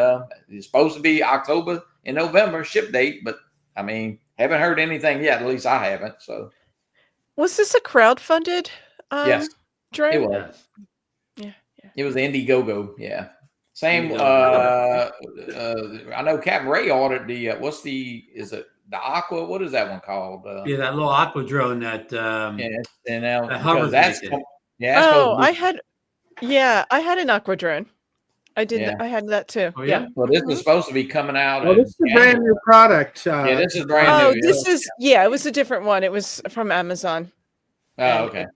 it's supposed to be October and November ship date, but I mean, haven't heard anything yet. At least I haven't. So, was this a crowdfunded? Yes, drone? it was. Yeah. It was Indiegogo. Yeah. Same. I know Captain Ray ordered the. Is it the Aqua? What is that one called? Yeah, that little Aqua drone that. And now that I had an Aqua drone. I did. Yeah. I had that too. Oh, yeah. Well, this is supposed to be coming out. Oh, this is a brand new product. Yeah, this is brand new. This is it was a different one. It was from Amazon. Oh, okay.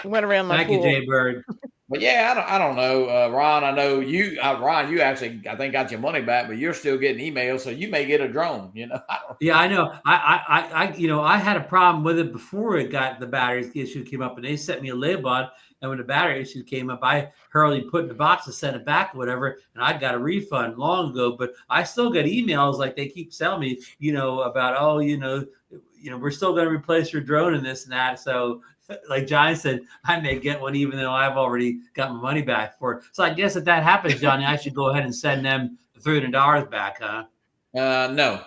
Went around my Thank pool. you, Jaybird. But yeah, I don't know, Ron. I know you, Ron. You actually, I think, got your money back, but you're still getting emails, so you may get a drone. You know. Yeah, I know. I had a problem with it before the battery issue came up, and they sent me a label on. And when the battery issue came up, I hurriedly put in the box and sent it back or whatever, and I got a refund long ago. But I still get emails like they keep telling me, about we're still going to replace your drone and this and that. So, like Johnny said, I may get one even though I've already got my money back for it. So I guess if that happens, Johnny, I should go ahead and send them the $300 back, huh? No.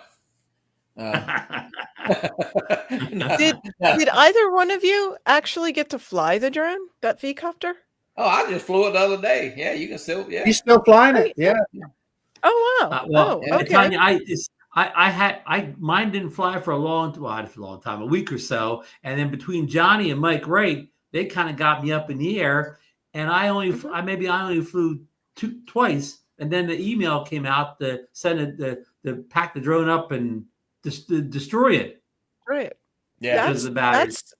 Did either one of you actually get to fly the drone, that V-copter? Oh, I just flew it the other day. Yeah, you can still. Yeah, He's still flying it. Yeah. Oh wow. Okay. Tanya, mine didn't fly for a long time, a week or so, and then between Johnny and Mike Wright, they kind of got me up in the air, and I only flew twice, and then the email came out to send it to pack the drone up and destroy it. Right. Yeah, that's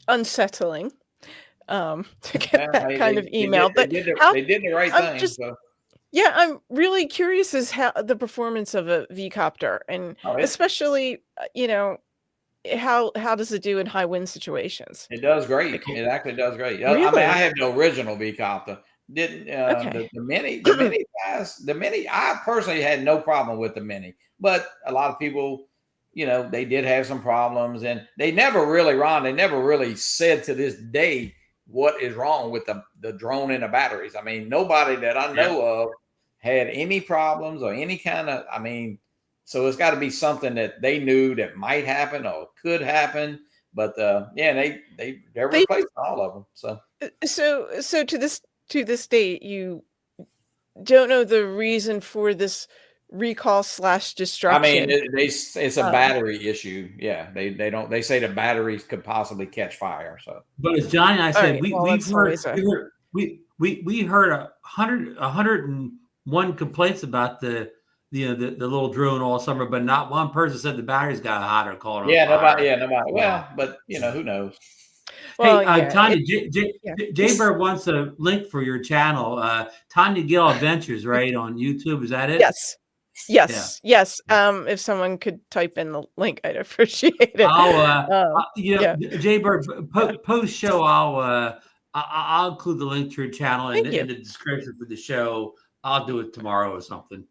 unsettling. To get that kind of email, they did the right thing. Yeah, I'm really curious as how the performance of a V-copter, and especially, how does it do in high wind situations? It does great. It actually does great. Really? I mean, I have the original V-copter. The mini. I personally had no problem with the mini, but a lot of people, they did have some problems, and they never really said to this day what is wrong with the drone and the batteries. I mean, nobody that I know of had any problems or any kind of, so it's got to be something that they knew that might happen or could happen. But they're replacing all of them. So to this date, you don't know the reason for this recall / destruction. It's a battery issue. Yeah, they say the batteries could possibly catch fire. So, but as Johnny and I said, right, we heard 101 complaints about the little drone all summer, but not one person said the batteries got hot or caught on fire. Nobody. Well, but who knows? Well, hey, Tanya, Jaybird wants a link for your channel, Tania Gail Adventures, right, on YouTube. Is that it? Yes. Yes, yes. If someone could type in the link, I'd appreciate it. Yeah, Jaybird, post show, I'll include the link to your channel in the description for the show. I'll do it tomorrow or something.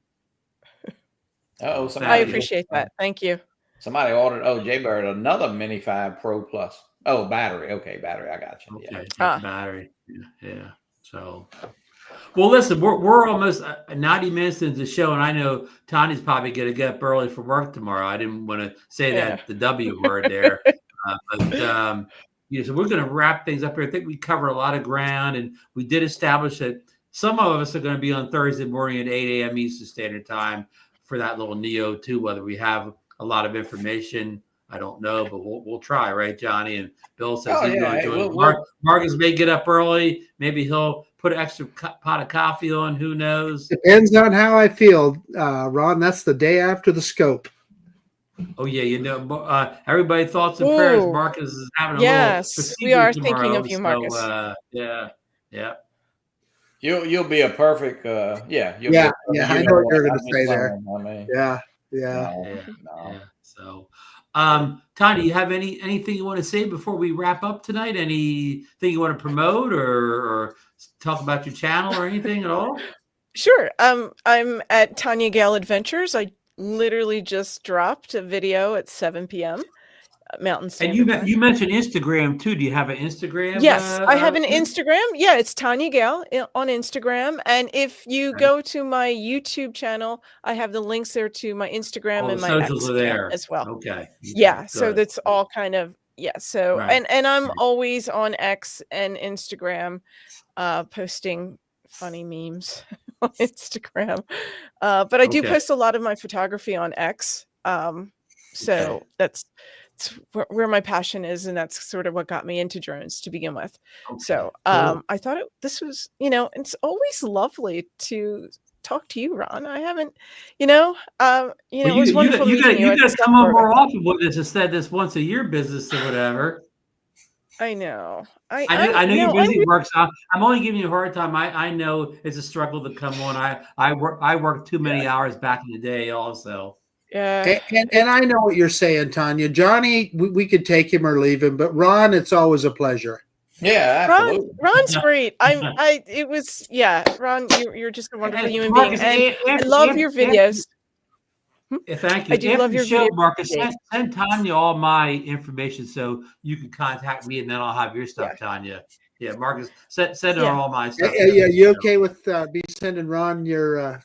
I appreciate that. Thank you. Somebody ordered, Jaybird, another Mini 5 Pro Plus. Oh, battery. Okay, battery. I got you. Okay, battery. Yeah. So, well, listen, we're almost 90 minutes into the show, and I know Tania's probably going to get up early for work tomorrow. I didn't want to say the W word there, so we're going to wrap things up here. I think we covered a lot of ground, and we did establish that some of us are going to be on Thursday morning at 8 a.m. Eastern Standard Time for that little Neo 2. Whether we have a lot of information, I don't know, but we'll try, right, Johnny? And Bill says he's going to join. Marcus may get up early. Maybe he'll put an extra pot of coffee on. Who knows? Depends on how I feel, Ron. That's the day after the scope. Oh yeah, everybody thoughts and prayers. Marcus is having a little we are tomorrow, thinking of you, Marcus. Yeah. You'll be a perfect. I know what you're going to say there. Yeah. So, Tania, you have anything you want to say before we wrap up tonight? Anything you want to promote or talk about your channel or anything at all? Sure. I'm at Tania Gail Adventures. I literally just dropped a video at 7 p.m. Mountain Standard Time. You mentioned Instagram too. Do you have an Instagram? Yes, I have an Instagram. Yeah, it's Tania Gail on Instagram. And if you go to my YouTube channel, I have the links there to my Instagram and my socials are there as well. Okay. Yeah, so that's all kind of So and I'm Right. always on X and Instagram, posting funny memes on Instagram. But I do post a lot of my photography on X. So that's where my passion is, and that's sort of what got me into drones to begin with. So I thought this was, it's always lovely to talk to you, Ron. I haven't, it was wonderful. You got to come on more often with this instead of this once a year business or whatever. I know. I know you're busy, Mark. So I'm only giving you a hard time. I know it's a struggle to come on. I worked too many hours back in the day, also. Yeah. And I know what you're saying, Tania. Johnny, we could take him or leave him, but Ron, it's always a pleasure. Yeah, absolutely. Ron's great. Ron, you're just a wonderful human being. And I love your videos. Thank you. I do love your show, videos. Marcus, send Tania all my information so you can contact me, and then I'll have your stuff, Tania. Yeah, Marcus, send her all my stuff. Yeah, you okay with me sending Ron your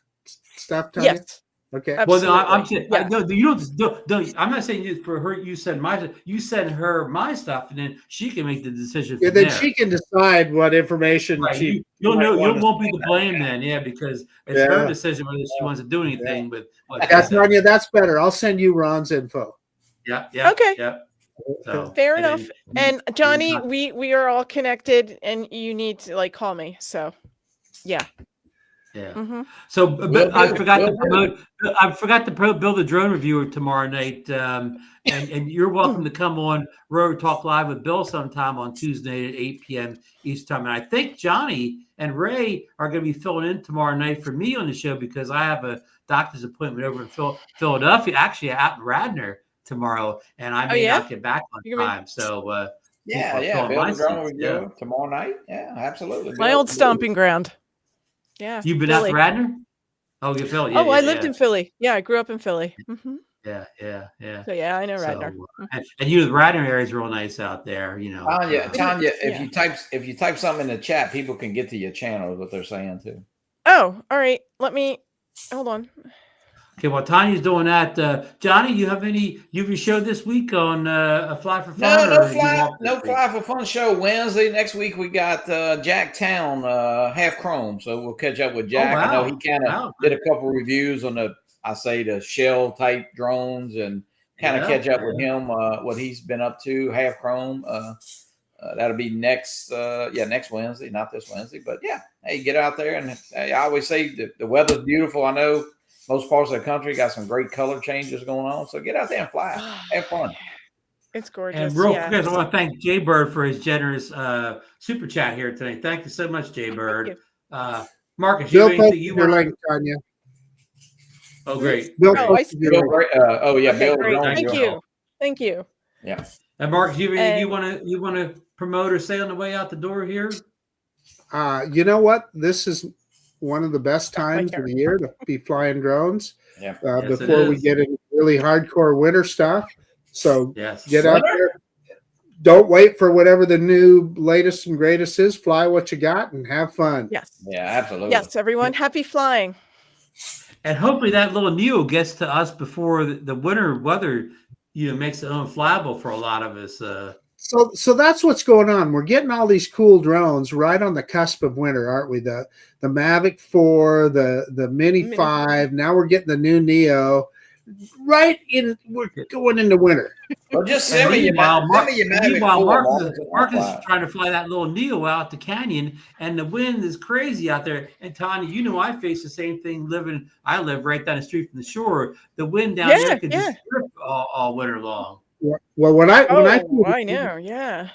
stuff, Tania? Yes. Okay. Absolutely. Well, I'm saying, no, you don't. I'm not saying you for her. You send her my stuff, and then she can make the decision. Yeah, then she can decide what information she. You won't be to blame then, because it's her decision whether she wants to do anything with. Tania, that's better. I'll send you Ron's info. Yeah. Okay. Yeah. So, fair enough. And Johnny, we are all connected, and you need to call me. So, yeah. Yeah. Mm-hmm. So, but I forgot to promote. I forgot to build a drone reviewer tomorrow night, and you're welcome to come on Road Talk Live with Bill sometime on Tuesday at 8 p.m. Eastern Time. And I think Johnny and Ray are going to be filling in tomorrow night for me on the show because I have a doctor's appointment over in Philadelphia, actually out in Radnor tomorrow, and I may not get back on time. So, build a drone reviewer tomorrow night. Yeah, absolutely. My old stomping ground. Yeah. You've been out to Radnor? Oh, you're Philly. Yeah, I lived in Philly. Yeah, I grew up in Philly. Mm-hmm. Yeah. So I know Radnor. And the Radnor area is real nice out there. Tania, if you type something in the chat, people can get to your channel. Is what they're saying too. Oh, all right. Let me hold on. Okay, while Tanya's doing that, Johnny, you have your show this week on a Fly for Fun? No Fly for Fun show Wednesday. Next week we got Jack Town half chrome, so we'll catch up with Jack. I know he kind of did a couple reviews on the shell type drones and kind of catch up with him what he's been up to half chrome. That'll be next Wednesday, not this Wednesday, but hey, get out there and I always say the weather's beautiful. I know. Most parts of the country got some great color changes going on. So get out there and fly. Have fun. It's gorgeous. And real quick, I want to thank Jaybird for his generous super chat here today. Thank you so much, Jaybird. Marcus, you anything you want to Tanya? Oh, great. Bill, Oh, I see. Bill, oh yeah, Okay, Bill. great. Drone, Thank you. Thank you. Yeah. And Mark, you And- want to promote or say on the way out the door here? You know what? This is one of the best That's my times of the year to be flying drones. Yeah. Yes, it Before we is. get into really hardcore winter stuff. So Yes. get out there. Don't wait for whatever the new latest and greatest is. Fly what you got and have fun. Yes. Yeah, absolutely. Yes, everyone. Happy flying. And hopefully that little Neo gets to us before the winter weather, makes it unflyable for a lot of us. So that's what's going on. We're getting all these cool drones right on the cusp of winter, aren't we? The Mavic 4, the Mini 5. Now we're getting the new Neo. Right in, we're going into winter. Well, just send me your Mark Mark is trying to fly that little Neo out the canyon, and the wind is crazy out there. And Tanya, I face the same thing. I live right down the street from the shore. The wind down there could just rip all winter long. Well, when I know, yeah.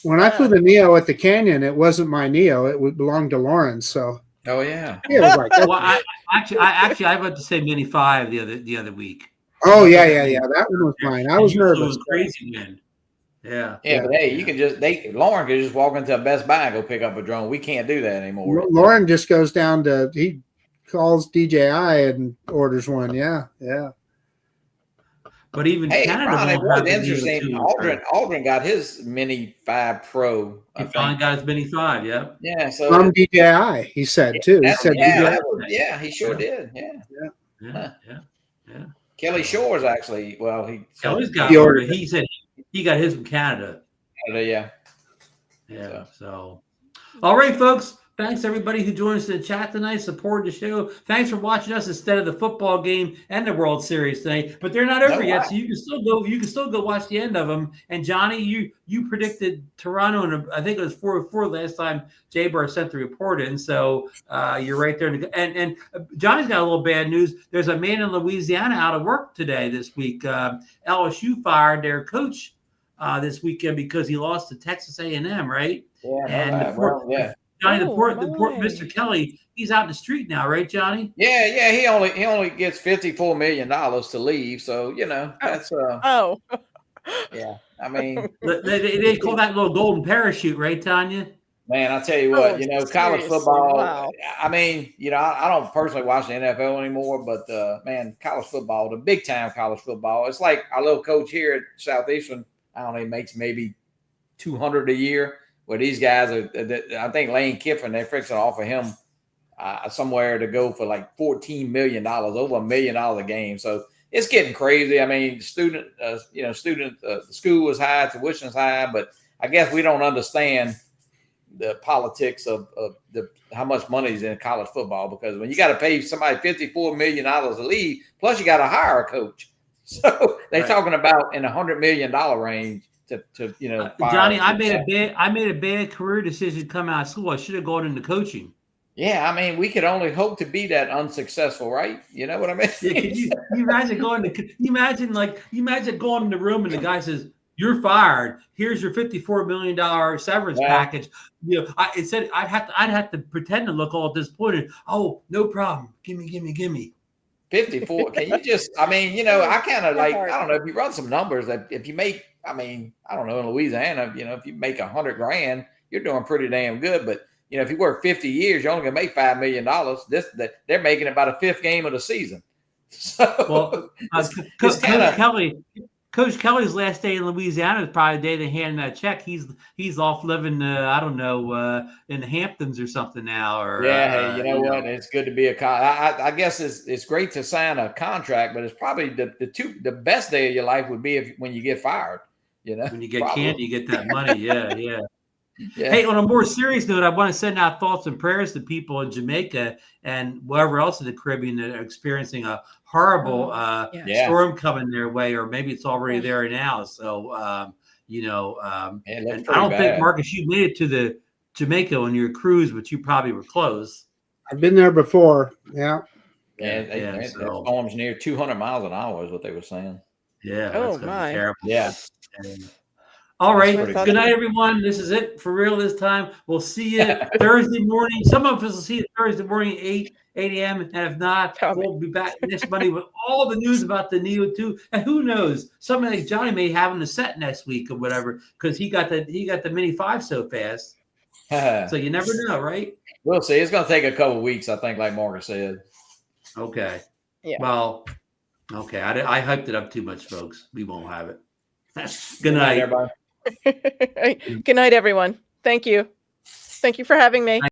When I flew the Neo at the canyon, it wasn't my Neo. It belonged to Lauren. So. Oh yeah. It was like, well, I about to say Mini 5 the other week. Oh yeah. That one was mine. I was nervous. It was crazy wind. Yeah. Yeah, but hey, you can Lauren could just walk into a Best Buy and go pick up a drone. We can't do that anymore. Lauren just goes down he calls DJI and orders one. Yeah. But even Canada, Ron, it was interesting. Aldrin got his Mini 5 Pro. He finally got his Mini 5. Yep. Yeah. So from DJI, he said too. He said, yeah, he sure did. Yeah. Kelly Shores actually. Well, Kelly's got it. He said he got his from Canada. Yeah. So, all right, folks. Thanks everybody who joined us in the chat tonight, supported the show. Thanks for watching us instead of the football game and the World Series tonight. But they're not over yet, so you can still go watch the end of them. And Johnny, you predicted Toronto, and I think it was 4-4 last time J-Bar sent the report in. So you're right there. And Johnny's got a little bad news. There's a man in Louisiana out of work today this week. LSU fired their coach this weekend because he lost to Texas A&M, right? Yeah. And Johnny, the poor Mr. Kelly, he's out in the street now, right, Johnny? Yeah. He only gets $54 million to leave. So that's yeah. I mean, they call that little golden parachute, right, Tanya? Man, I tell you what, college football. Wow. I mean, I don't personally watch the NFL anymore, but man, college football, the big time college football, it's like our little coach here at Southeastern. I don't know, he makes maybe $200 a year. Where these guys I think Lane Kiffin, they're fixing to offer him somewhere to go for like $14 million, over $1 million a game. So it's getting crazy. I mean, the school is high, tuition is high, but I guess we don't understand the politics of how much money is in college football, because when you got to pay somebody $54 million to leave, plus you got to hire a coach. So they're talking about in $100 million range. To Johnny, I made a bad career decision coming out of school. I should have gone into coaching. Yeah, I mean, we could only hope to be that unsuccessful, right? You know what I mean? Yeah, you imagine going in the room and the guy says, "You're fired. Here's your $54 million severance package." I'd have to pretend to look all disappointed. Oh, no problem. Give me. 54. Can you just? I mean, I kind of like. I don't know if you run some numbers. If you make, I mean, I don't know, in Louisiana, if you make $100,000, you're doing pretty damn good. But if you work 50 years, you're only gonna make $5 million. They're making about a fifth game of the season. So, Coach Kelly's last day in Louisiana is probably the day they hand him that check. He's off living, I don't know, in the Hamptons or something now. Or hey, you know what? It's good to be I guess it's great to sign a contract, but it's probably the best day of your life would be when you get fired. When you get candy, you get that money. Yeah. Hey, on a more serious note, I want to send out thoughts and prayers to people in Jamaica and wherever else in the Caribbean that are experiencing a horrible storm coming their way, or maybe it's already there now. So, and I don't think, Marcus, you made it to the Jamaica on your cruise, but you probably were close. I've been there before. Yeah. The storm's near 200 miles an hour is what they were saying. Yeah. Oh my. Terrible. Yeah. All right. pretty Good night, everyone. This is it for real this time. We'll see you Thursday morning. Some of us will see you Thursday morning, 8 a.m. And if not, we'll be back next Monday with all the news about the Neo 2. And who knows? Somebody like Johnny may have him the set next week or whatever, because he got the Mini 5 so fast. So you never know, right? We'll see. It's going to take a couple of weeks, I think, like Marcus said. Okay. Yeah. Well, okay. I hyped it up too much, folks. We won't have it. Good night, night, everybody. Good night, everyone. Thank you. Thank you for having me.